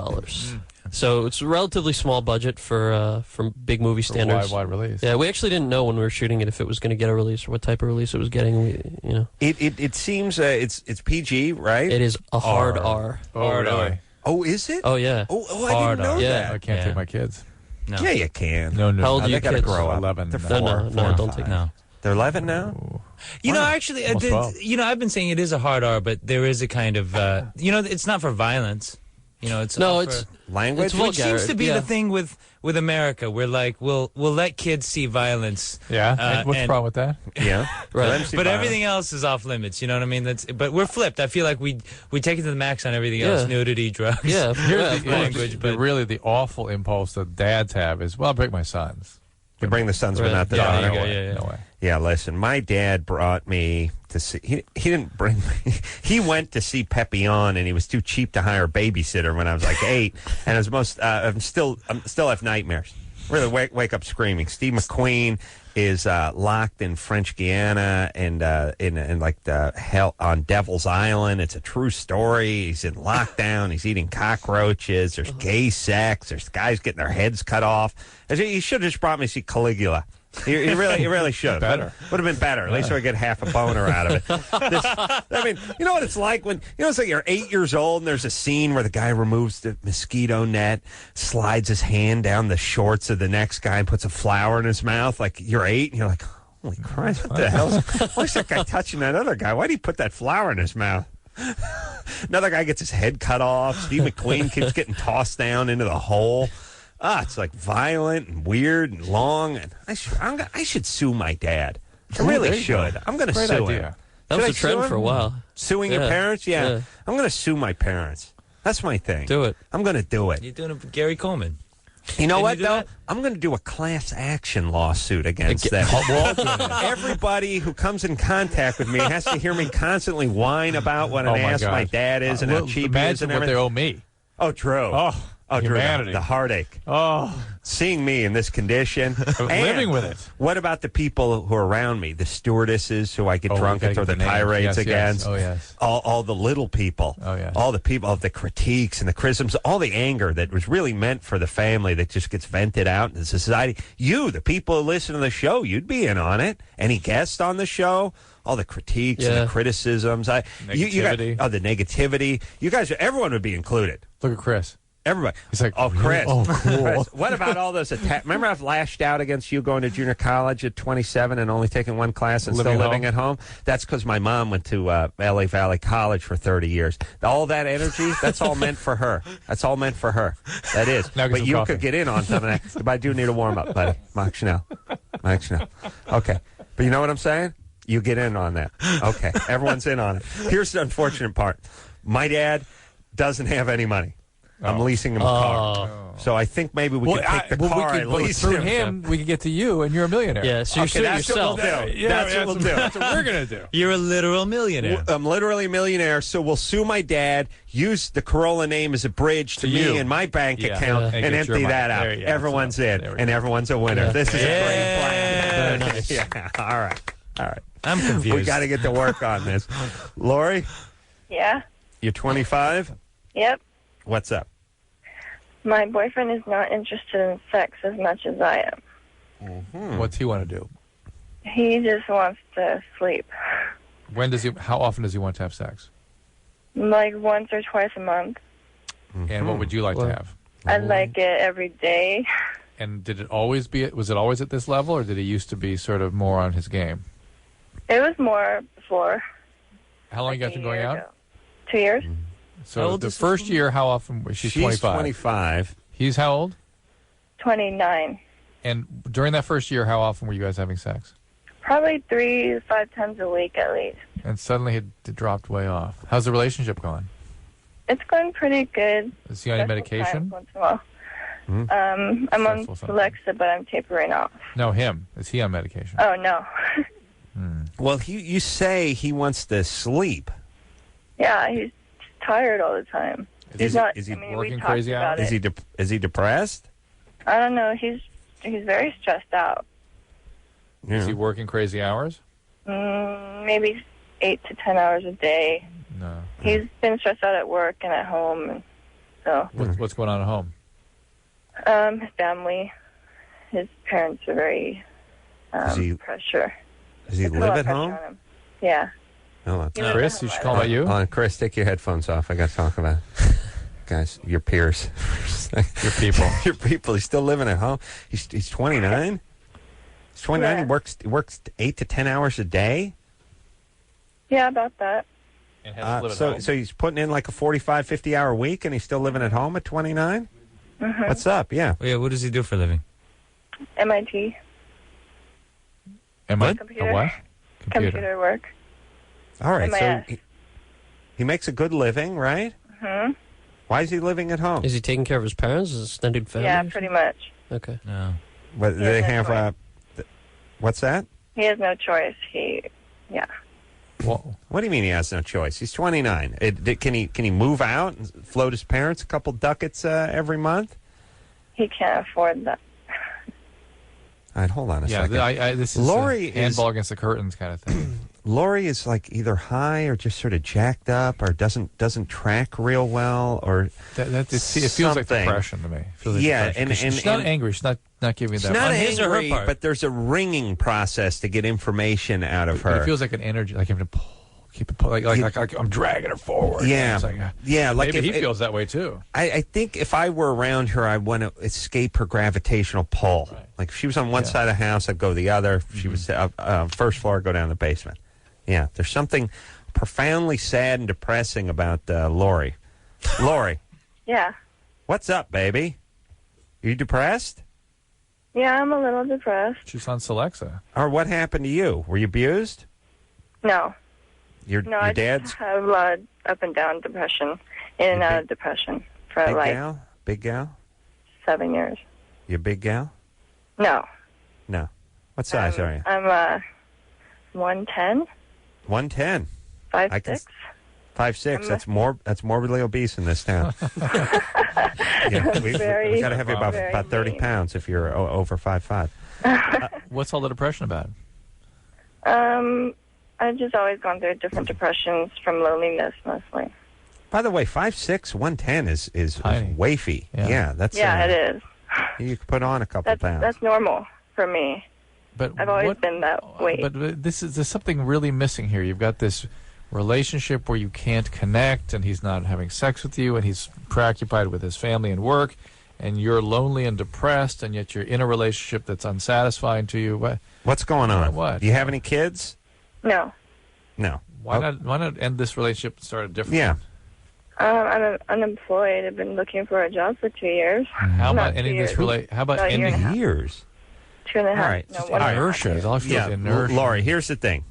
So it's a relatively small budget for big movie standards. Wide release. Yeah, we actually didn't know when we were shooting it if it was going to get a release or what type of release it was getting. It seems it's PG, right? It is a hard R. Oh, really? Oh, is it? Oh, yeah. Oh, I didn't know that. I can't take my kids. No. Yeah, you can. No. How old are They your gotta kids? grow up. 11. They're No, four, don't take no. They're 11 now? You know, actually, Almost 12. you know, I've been saying it is a hard R, but there is a kind of, you know, it's not for violence. You know, it's No, all it's for language, which seems to be the thing with America. We're like, we'll let kids see violence. Yeah, what's the problem with that? Yeah, right. But everything else is off limits. You know what I mean? But we're flipped. I feel like we take it to the max on everything else: nudity, drugs, Here's language. But really, the awful impulse that dads have is, well, I'll break my sons. You bring the sons, but not the daughter. No way. Yeah, listen, my dad brought me to see. He didn't bring me. He went to see Papillon, and he was too cheap to hire a babysitter when I was like 8. And it was I'm still have nightmares. Really wake up screaming. Steve McQueen is locked in French Guiana and in like the hell on Devil's Island. It's a true story. He's in lockdown. He's eating cockroaches. There's gay sex. There's guys getting their heads cut off. He should have just brought me to see Caligula. He really should. Would have been better. At least I would get half a boner out of it. I mean, you know what it's like when it's like you're 8 years old and there's a scene where the guy removes the mosquito net, slides his hand down the shorts of the next guy, and puts a flower in his mouth. Like you're 8, and you're like, holy Christ, what the hell? Why's that guy touching that other guy? Why did he put that flower in his mouth? Another guy gets his head cut off. Steve McQueen keeps getting tossed down into the hole. It's like violent and weird and long. And I should sue my dad. I really should. I'm going to sue him. That was a trend for a while. Suing your parents? Yeah. I'm going to sue my parents. That's my thing. Do it. I'm going to do it. You're doing it for Gary Coleman. You know what, though? I'm going to do a class action lawsuit against them. Everybody who comes in contact with me has to hear me constantly whine about what an ass my dad is and how cheap he is and everything. What they owe me. Oh, true. Oh, humanity. The heartache. Oh. Seeing me in this condition. Living with it. What about the people who are around me? The stewardesses who I get drunk and throw the tirades against. Oh, yes. All the little people. Oh, yes. All the people, the critiques and the criticisms, all the anger that was really meant for the family that just gets vented out in society. You, the people who listen to the show, you'd be in on it. Any guests on the show? All the critiques and the criticisms. Negativity. The negativity. You guys, everyone would be included. Look at Chris. Everybody. He's like, Chris. Oh, cool. Chris, what about all those attacks? Remember I've lashed out against you going to junior college at 27 and only taking one class and still living at home? That's because my mom went to LA Valley College for 30 years. All that energy, that's all meant for her. That's all meant for her. That is. But you could get in on some of that. But I do need a warm-up, buddy. Mark Schnell. Okay. But you know what I'm saying? You get in on that. Okay. Everyone's in on it. Here's the unfortunate part. My dad doesn't have any money. I'm leasing him a car. So I think maybe we could take the car and lease through him. We could get to you, and you're a millionaire. Yeah, so you're suing yourself. That's what we'll do. That's what we're going to do. You're a literal millionaire. I'm literally a millionaire, so we'll sue my dad, use the Corolla name as a bridge to me and my bank account, and empty that out. Everyone's in, and everyone's a winner. Yeah. This is a great plan. Very nice. Yeah, all right. I'm confused. We got to get to work on this. Lori, Yeah. you're 25? Yep. What's up? My boyfriend is not interested in sex as much as I am. What's he want to do? He just wants to sleep. How often does he want to have sex? Like once or twice a month. And what would you like to have? I'd like it every day. And was it always at this level, or did he used to be sort of more on his game? It was more before. How long you guys been going out? Ago. 2 years. So the first year, how often was she? 25. 25. He's how old? 29. And during that first year, how often were you guys having sex? Probably 3 to 5 times a week at least. And suddenly it dropped way off. How's the relationship going? It's going pretty good. Is he on any medication? Once in a while. I'm on Alexa, but I'm tapering off. No, him. Is he on medication? Oh, no. Well, you say he wants to sleep. Yeah, he's tired all the time. Is he working crazy hours? Is he depressed? I don't know. He's very stressed out. Yeah. Is he working crazy hours? Maybe 8 to 10 hours a day. No. He's been stressed out at work and at home, and so. What's going on at home? His family, his parents are very pressure. Does he live at home? Yeah. Oh, Chris, you should call about you. Chris, take your headphones off. I got to talk about it. Guys, your peers. Your people. Your people. He's still living at home. He's 29? He's 29. Yeah. He works 8 to 10 hours a day? Yeah, about that. So he's putting in like a 45, 50-hour week, and he's still living at home at 29? Mm-hmm. What's up? Yeah. Yeah, what does he do for a living? MIT. Computer. What? Computer work. All right, MIS. so he makes a good living, right? Mm-hmm. Why is he living at home? Is he taking care of his parents, his extended family? Yeah, pretty much. Okay. No. But He they has no have what's that? He has no choice. Yeah. What do you mean he has no choice? He's 29. Can he move out and float his parents a couple ducats every month? He can't afford that. All right, hold on a second. This is Lori a handball against the curtains kind of thing. Lori is like either high or just sort of jacked up, or doesn't track real well, or it feels like depression to me. It feels like depression. and she's not angry. She's not giving she's that. not On angry, his or her part. but there's a ringing process to get information out of her. It feels like an energy, like having to keep it like I'm dragging her forward. Yeah, It's like, like maybe he feels that way too. I think if I were around her, I'd want to escape her gravitational pull. Right. Like if she was on one side of the house, I'd go the other. If she was first floor, I'd go down the basement. Yeah, there's something profoundly sad and depressing about Lori. Lori. Yeah. What's up, baby? Are you depressed? Yeah, I'm a little depressed. She's on Celexa. Or what happened to you? Were you abused? No. Your I dad's just have up and down depression, in and out of depression for big like gal? Big gal? 7 years. You a big gal? No. No. What size are you? I'm 110. 110. 5'6". 5'6". That's morbidly obese in this town. we got to have you about 30 pounds if you're over 5'5". What's all the depression about? I've just always gone through different depressions from loneliness mostly. By the way, 5'6", 110 is wafy. Yeah, that's it is. You could put on a couple pounds. That's normal for me. But I've always been that way. But there's something really missing here. You've got this relationship where you can't connect, and he's not having sex with you, and he's preoccupied with his family and work, and you're lonely and depressed, and yet you're in a relationship that's unsatisfying to you. What's going on? What? Do you have any kids? No. No. Why not end this relationship and start a different one? I'm unemployed. I've been looking for a job for 2 years. How about ending this relationship? How about ending years? 2.5. All right. Inertia. It all feels inertia. Lori, here's the thing.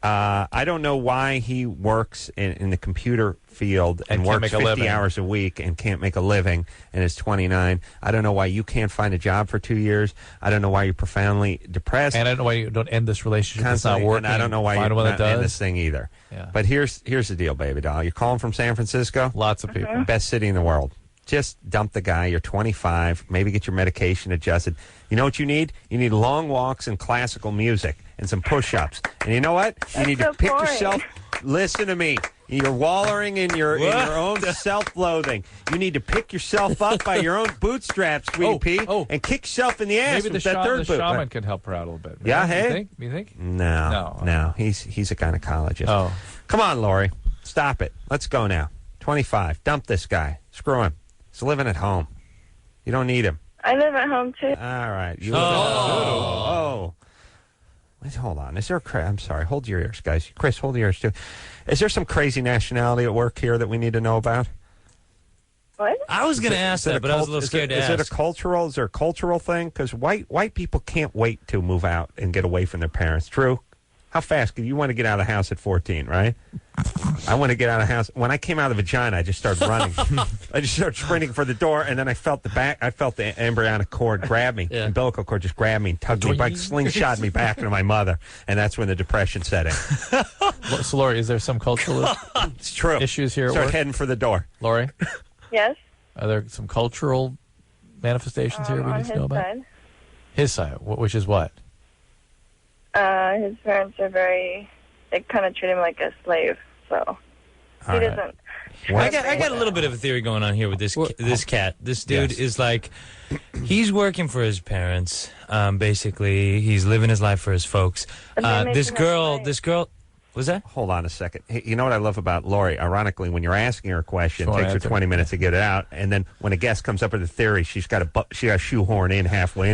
I don't know why he works in the computer field and works 50 hours a week and can't make a living and is 29. I don't know why you can't find a job for 2 years. I don't know why you're profoundly depressed. And I don't know why you don't end this relationship that's not working. And I don't know why you're not in this thing either. Yeah. But here's the deal, baby doll. You're calling from San Francisco? Lots of people. Best city in the world. Just dump the guy. You're 25. Maybe get your medication adjusted. You know what you need? You need long walks and classical music and some push-ups. And you know what? You need to pick yourself. Listen to me. You're wallowing in your own self-loathing. You need to pick yourself up by your own bootstraps, sweetie pea, and kick yourself in the ass Maybe with the that third boot. shaman can help her out a little bit. Yeah, hey? You think? No. He's a gynecologist. Oh. Come on, Lori. Stop it. Let's go now. 25. Dump this guy. Screw him. He's living at home. You don't need him. I live at home, too. All right. Wait, hold on. Is there I'm sorry. Hold your ears, guys. Chris, hold your ears, too. Is there some crazy nationality at work here that we need to know about? What? I was going to ask that, but I was a little scared to ask. Is there a cultural thing? Because white people can't wait to move out and get away from their parents. True? How fast? You want to get out of the house at 14, right? I want to get out of the house. When I came out of the vagina, I just started running. I just started sprinting for the door, and then I felt the embryonic cord grab me. The umbilical cord just grabbed me and tugged me back, slingshot me back into my mother, and that's when the depression set in. So, Lori, is there some cultural it's true. issues here at Start work? heading for the door. Lori? Yes? Are there some cultural manifestations here we need to know about? Side. His side, which is what? His parents are they kind of treat him like a slave, so he doesn't. I got a little bit of a theory going on here with this cat. This dude is like, he's working for his parents. Basically, he's living his life for his folks. This girl, was that? Hold on a second. Hey, you know what I love about Lori? Ironically, when you're asking her a question, it takes her 20 minutes to get it out, and then when a guest comes up with a theory, she's got to shoehorn in halfway.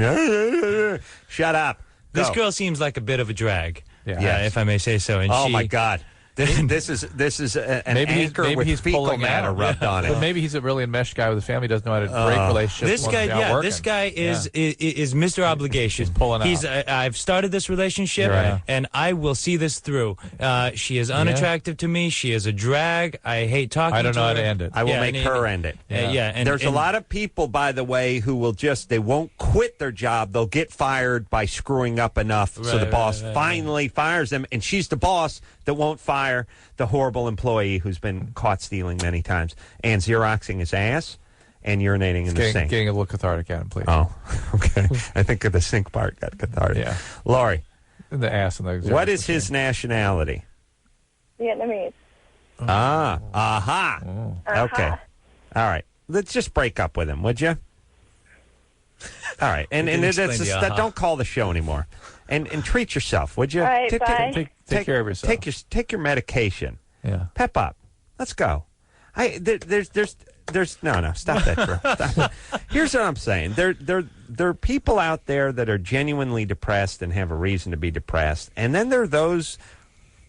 Shut up. This girl seems like a bit of a drag. Yeah, if I may say so. And my God. This is an anchor with fecal matter rubbed on it. But maybe he's a really enmeshed guy with a family. Doesn't know how to break relationships. This guy is Mr. Obligation. He's pulling out. I've started this relationship, and I will see this through. She is unattractive to me. She is a drag. I hate talking to her. I don't know how to end it. I will make her end it. And there's a lot of people, by the way, who will they won't quit their job. They'll get fired by screwing up enough, so the boss finally fires them, and she's the boss that won't fire the horrible employee who's been caught stealing many times and Xeroxing his ass and urinating in the sink. Getting a little cathartic, Adam, please. Oh, okay. I think the sink part got cathartic. Yeah. Laurie. The ass and the what is his nationality? Vietnamese. Okay. All right. Let's just break up with him, would you? All right. And don't call the show anymore. And treat yourself, would you? All right, bye. Take care of yourself. Take your medication. Yeah. Pep up. Let's go. There's no, stop that, Drew. Stop. Here's what I'm saying. There are people out there that are genuinely depressed and have a reason to be depressed. And then there are those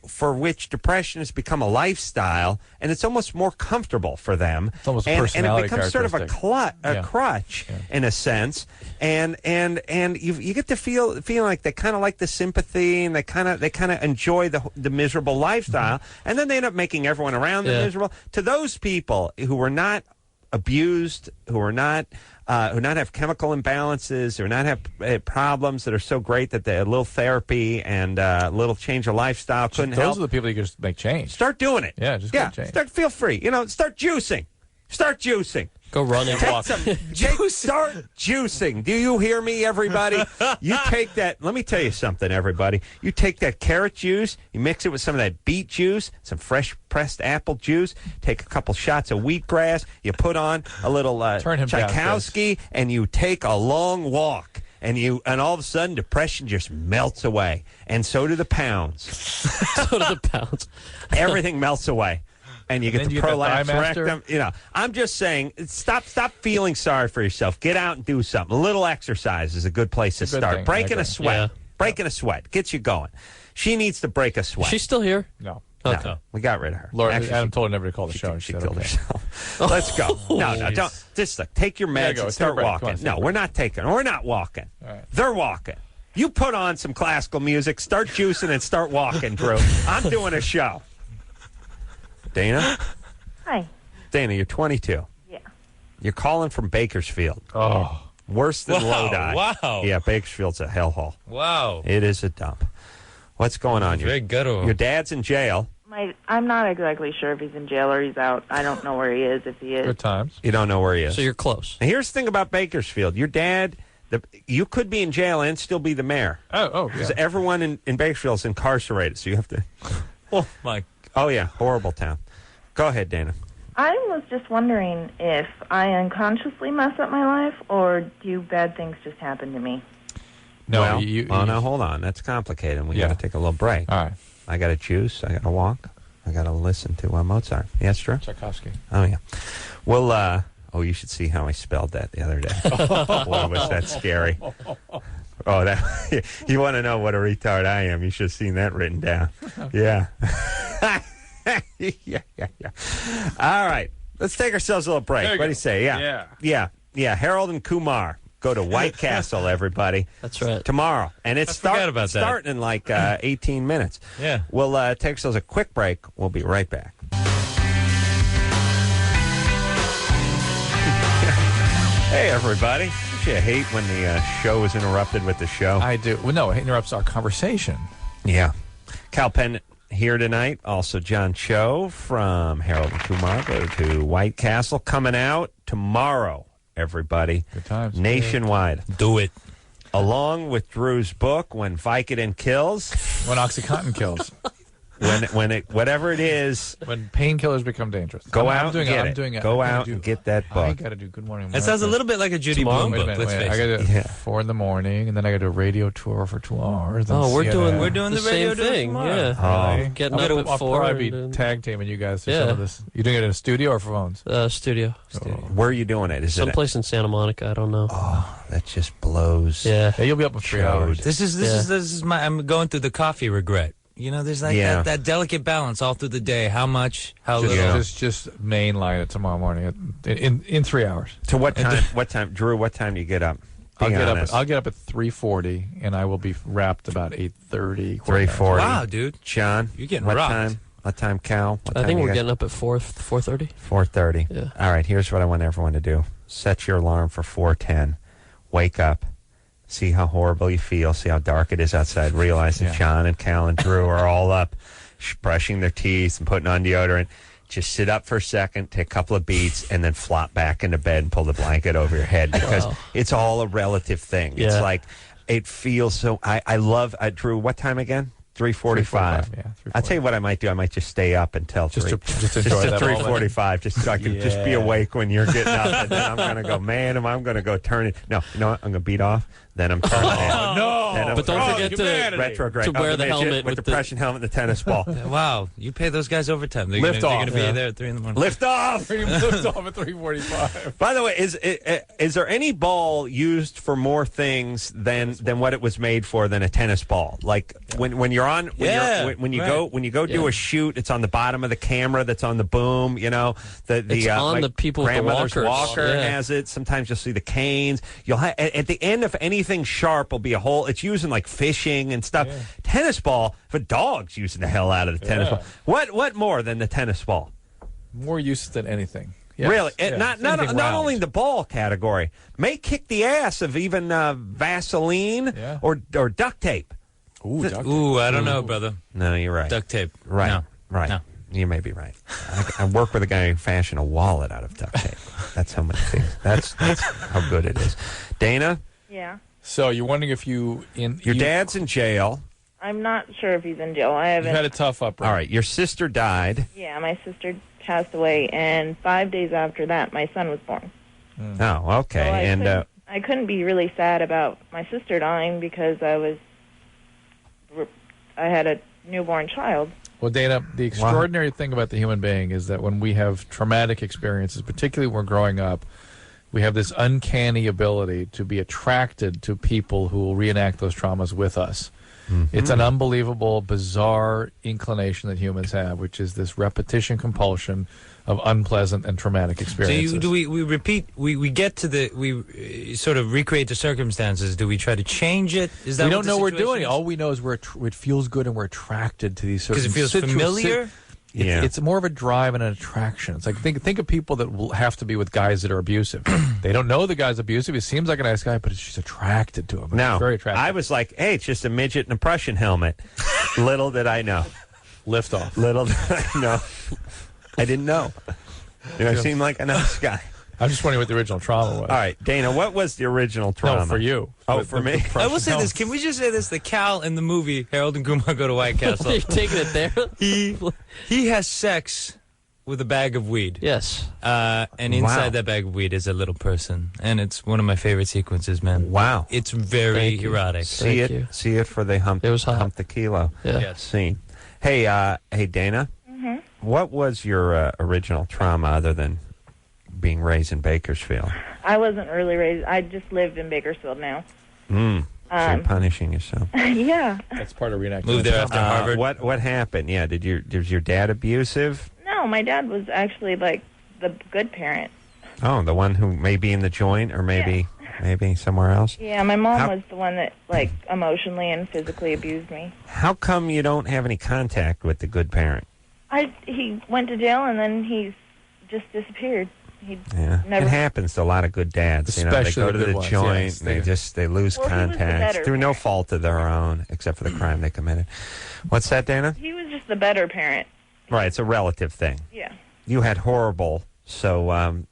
for which depression has become a lifestyle, and it's almost more comfortable for them. It's almost a and personality it becomes sort of a crutch in a sense. And you get to feel like they kind of like the sympathy, and they kind of enjoy the miserable lifestyle, and then they end up making everyone around them miserable. To those people who were not abused, who not have chemical imbalances, or not have problems that are so great that a little therapy and a little change of lifestyle couldn't help. Those are the people you can just make change. Start doing it. Yeah, just get change. Feel free. Start juicing. Start juicing. Go run and walk. Start juicing. Do you hear me, everybody? You take that. Let me tell you something, everybody. You take that carrot juice, you mix it with some of that beet juice, some fresh pressed apple juice, take a couple shots of wheatgrass, you put on a little Tchaikovsky, and you take a long walk. And all of a sudden, depression just melts away. And so do the pounds. So do the pounds. Everything melts away. And you get the prolapse rectum. I'm just saying, stop feeling sorry for yourself. Get out and do something. A little exercise is a good place to start. Breaking a sweat. Breaking a sweat gets you going. She needs to break a sweat. She's still here? No. Okay. No, we got rid of her. Laura, Adam told her never to call the show. She killed herself. Let's go. No, don't. Just take your meds and start walking. No, we're not taking. We're not walking. Right. They're walking. You put on some classical music, start juicing, and start walking, Drew. I'm doing a show. Dana? Hi. Dana, you're 22. Yeah. You're calling from Bakersfield. Oh. Worse than Lodi. Wow. Yeah, Bakersfield's a hellhole. Wow. It is a dump. What's going on? Very guttural. Your dad's in jail. I'm not exactly sure if he's in jail or he's out. I don't know where he is, if he is. Good times. You don't know where he is. So you're close. Now, here's the thing about Bakersfield. Your dad, you could be in jail and still be the mayor. Oh, because everyone in Bakersfield is incarcerated, so you have to... Oh, my... Oh, yeah, horrible town. Go ahead, Dana. I was just wondering if I unconsciously mess up my life, or do bad things just happen to me? No, now hold on. That's complicated. We got to take a little break. All right. I got to juice. I got to walk. I got to listen to Mozart. Yes, Drew? Tchaikovsky. Oh, yeah. Well, you should see how I spelled that the other day. Boy, was that scary. Oh, that you want to know what a retard I am? You should have seen that written down. Yeah. yeah. All right. Let's take ourselves a little break. What do you say? Yeah. Harold and Kumar. Go to White Castle, everybody. That's right. Tomorrow. And it's starting in like 18 minutes. Yeah. We'll take ourselves a quick break. We'll be right back. Hey, everybody. Don't you hate when the show is interrupted with the show? I do. Well, no, it interrupts our conversation. Yeah. Cal Penn here tonight. Also, John Cho from Harold and Kumar. Go to White Castle. Coming out tomorrow, everybody. Good times. Nationwide. Do it. Along with Drew's book, When Vicodin Kills. When OxyContin kills. Whatever it is. When painkillers become dangerous. Go out and get it. Go out and get that book. I got to do Good Morning America. It sounds a little bit like a Judy Blume book. Let's face it. I got to do 4 in the morning, and then I got to do a radio tour for 2 hours. We're doing the radio same thing. tomorrow. Yeah. Getting up at 4. I'll probably be tag teaming you guys through some of this. You doing it in a studio or for phones? Studio. Where are you doing it? Is someplace in Santa Monica? I don't know. Oh, that just blows. Yeah. You'll be up in 3 hours. This is my. I'm going through the coffee regret. There's like that delicate balance all through the day. How much? How little? Just mainline it tomorrow morning in 3 hours. To what time? What time, Drew? What time do you get up? I'll get up at 3:40, and I will be wrapped about 8:30. 3:40. Wow, dude. John, you're getting what rocked. time? What time, Cal? I think we're getting up at 4:30. 4:30. Yeah. All right. Here's what I want everyone to do: set your alarm for 4:10. Wake up. See how horrible you feel. See how dark it is outside. Realize that John and Cal and Drew are all up, brushing their teeth and putting on deodorant. Just sit up for a second, take a couple of beats, and then flop back into bed and pull the blanket over your head, because it's all a relative thing. Yeah. It's like, it feels so. I love Drew. What time again? 3:45. Yeah, I'll tell you what I might do. I might just stay up until Just to 3:45, just so I can just be awake when you're getting up, and then I'm going to go, man, I'm going to go turn it. No, you know what? I'm going to beat off. Then I'm turning it. No! But don't forget to wear the helmet with the depression helmet and the tennis ball. Wow, you pay those guys overtime. They're Lift gonna, off. They're going to be there at 3 in the morning. Lift off. Lift off at 3:45. By the way, is there any ball used for more things than what it was made for than a tennis ball? Like when you're on when you go do a shoot, it's on the bottom of the camera that's on the boom. It's on the people with the grandmother's walkers. walker has it. Sometimes you'll see the canes. You'll at the end of anything sharp will be a hole. It's using like fishing and stuff. Yeah. Tennis ball, for dogs using the hell out of the tennis ball. What more than the tennis ball? More uses than anything. Yes. Really, Yeah. not only the ball category. May kick the ass of even Vaseline or duct tape. Ooh, duct tape. Ooh, I don't know, brother. No, you're right. Duct tape. Right. No. Right. No. You may be right. I work with a guy who fashioned a wallet out of duct tape. That's how many things. That's how good it is. Dana? Yeah. So you're wondering if your dad's in jail. I'm not sure if he's in jail. I You've haven't. had a tough upbringing. All right. Your sister died. Yeah, my sister passed away, and 5 days after that, my son was born. Oh, okay. So I couldn't be really sad about my sister dying because I had a newborn child. Well, Dana, the extraordinary thing about the human being is that when we have traumatic experiences, particularly when we're growing up, we have this uncanny ability to be attracted to people who will reenact those traumas with us. Mm-hmm. It's an unbelievable, bizarre inclination that humans have, which is this repetition compulsion of unpleasant and traumatic experiences. So do we repeat? We get to we sort of recreate the circumstances. Do we try to change it? Is that we what don't the know we're situation doing. is? All we know is it feels good and we're attracted to these certain Because it feels familiar. It's more of a drive and an attraction. It's like think of people that will have to be with guys that are abusive. They don't know the guy's abusive. He seems like a nice guy, but she's attracted to him. No, It's very attractive. I was like, hey, it's just a midget in a Prussian helmet. Little did I know. Lift off. Little did I know. I didn't know. I seemed like a nice guy. I'm just wondering what the original trauma was. All right, Dana, what was the original trauma? No, for you. Oh, for me? I will say this. Can we just say this? The Cal in the movie Harold and Kumar Go to White Castle. You're taking it there? He has sex with a bag of weed. Yes. And inside that bag of weed is a little person. And it's one of my favorite sequences, man. Wow. It's very erotic. See it for the hump. It was hot. Hump the kilo. Yeah. Yes. Scene. Hey, Dana. Mm-hmm. What was your original trauma other than being raised in Bakersfield? I wasn't really raised. I just live in Bakersfield now. So you're punishing yourself. Yeah. That's part of reenactment. Moved there after Harvard. What happened? Yeah, was your dad abusive? No, my dad was actually like the good parent. Oh, the one who may be in the joint or maybe somewhere else? Yeah, my mom was the one that like emotionally and physically abused me. How come you don't have any contact with the good parent? He went to jail and then he's just disappeared. It happens to a lot of good dads. They Especially go to the good the ones, joint, yes. and they lose Well, he was the contact better through no fault of their own, except for the crime they committed. What's that, Dana? He was just the better parent. Right, it's a relative thing. Yeah. You had horrible, so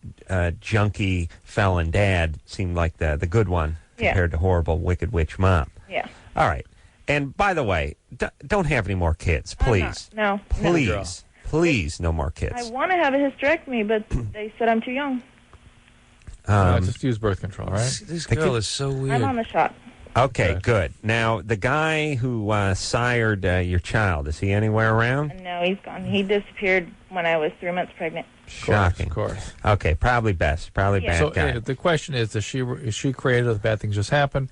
junkie felon dad seemed like the good one compared to horrible wicked witch mom. Yeah. All right. And by the way, don't have any more kids, please. No. Please. Please, no more kids. I want to have a hysterectomy, but they said I'm too young. Just use birth control, right? This girl is so weird. I'm on the shot. Okay, good. Now, the guy who sired your child, is he anywhere around? No, he's gone. He disappeared when I was 3 months pregnant. Shocking. Of course. Okay, probably best. Probably bad So guy. the question is she created or the bad things just happen?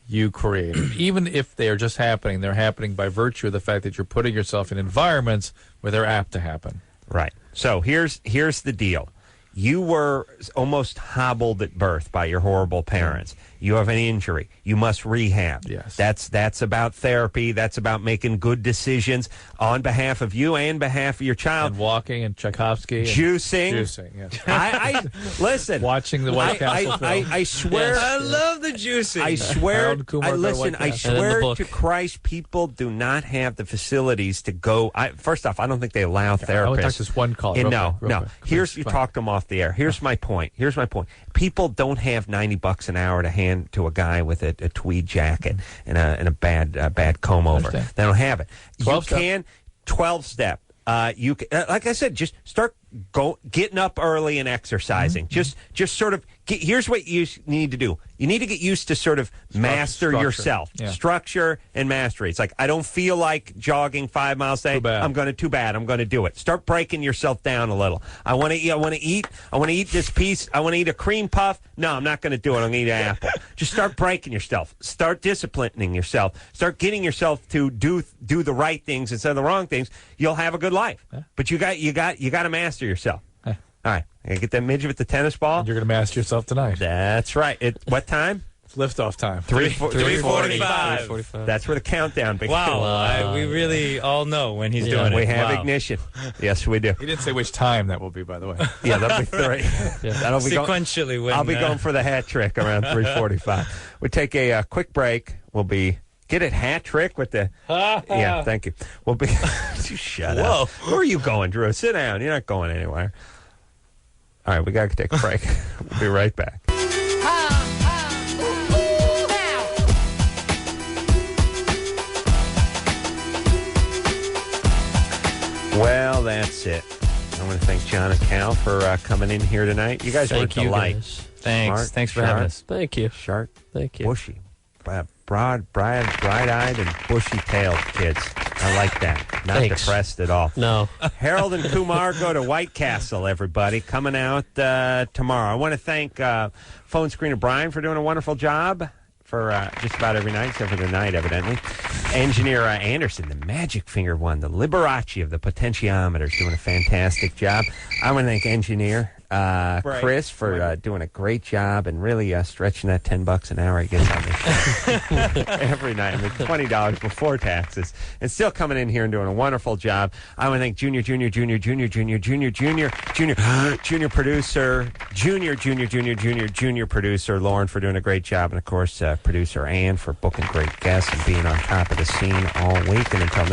you created. Even if they are just happening, they're happening by virtue of the fact that you're putting yourself in environments where they're apt to happen. Right. So here's the deal. You were almost hobbled at birth by your horrible parents. You have an injury. You must rehab. Yes. That's about therapy. That's about making good decisions on behalf of you and behalf of your child. And walking and Tchaikovsky. Juicing. Juicing, yes. I listen. Watching the White Castle film. I swear. Yes. I love the juicing. I swear. Harold Kumar Listen. I swear to Christ, people do not have the facilities to go. First off, I don't think they allow therapists. I want to talk to this one caller. No. Quick. Here's you talk them off the air. Here's my point. People don't have $90 an hour to hand to a guy with a tweed jacket and a bad comb over. They don't have it. 12-step. You can, like I said, just start getting up early and exercising. Just sort of here's what you need to do. You need to get used to sort of master yourself. Yeah. Structure and mastery. It's like, I don't feel like jogging 5 miles a day. I'm going to do it. Start breaking yourself down a little. I want to eat this piece. I want to eat a cream puff. No, I'm not going to do it. I'm going to eat an apple. Just start breaking yourself. Start disciplining yourself. Start getting yourself to do the right things instead of the wrong things. You'll have a good life. But you got to master yourself. All right, I get that midget with the tennis ball. And you're going to master yourself tonight. That's right. What time? It's liftoff time. 3:45. That's where the countdown begins. Wow. We really all know when he's doing it. We have ignition. Yes, we do. He didn't say which time that will be, by the way. Yeah, that'll be 3. That'll be sequentially. I'll be going for the hat trick around 3:45. We'll take a quick break. We'll be. Get it, hat trick with the... Yeah, thank you. We'll be... Shut up. Where are you going, Drew? Sit down. You're not going anywhere. All right, we got to take a break. We'll be right back. Well, that's it. I want to thank John and Cal for coming in here tonight. You guys were a delight. Thanks. Thanks for having us. Thank you. Sharp. Thank you. Bushy. Bright-eyed and bushy-tailed kids. I like that. Not depressed at all. No. Harold and Kumar go to White Castle, everybody. Coming out tomorrow. I want to thank phone screener Brian for doing a wonderful job for just about every night, except for the night, evidently. Engineer Anderson, the magic finger one, the Liberace of the potentiometers, doing a fantastic job. I want to thank engineer Chris for doing a great job and really stretching that $10 an hour he gets on this show every night. I mean, $20 before taxes, and still coming in here and doing a wonderful job. I want to thank junior producer Lauren for doing a great job, and of course producer Ann for booking great guests and being on top of the scene all week. And until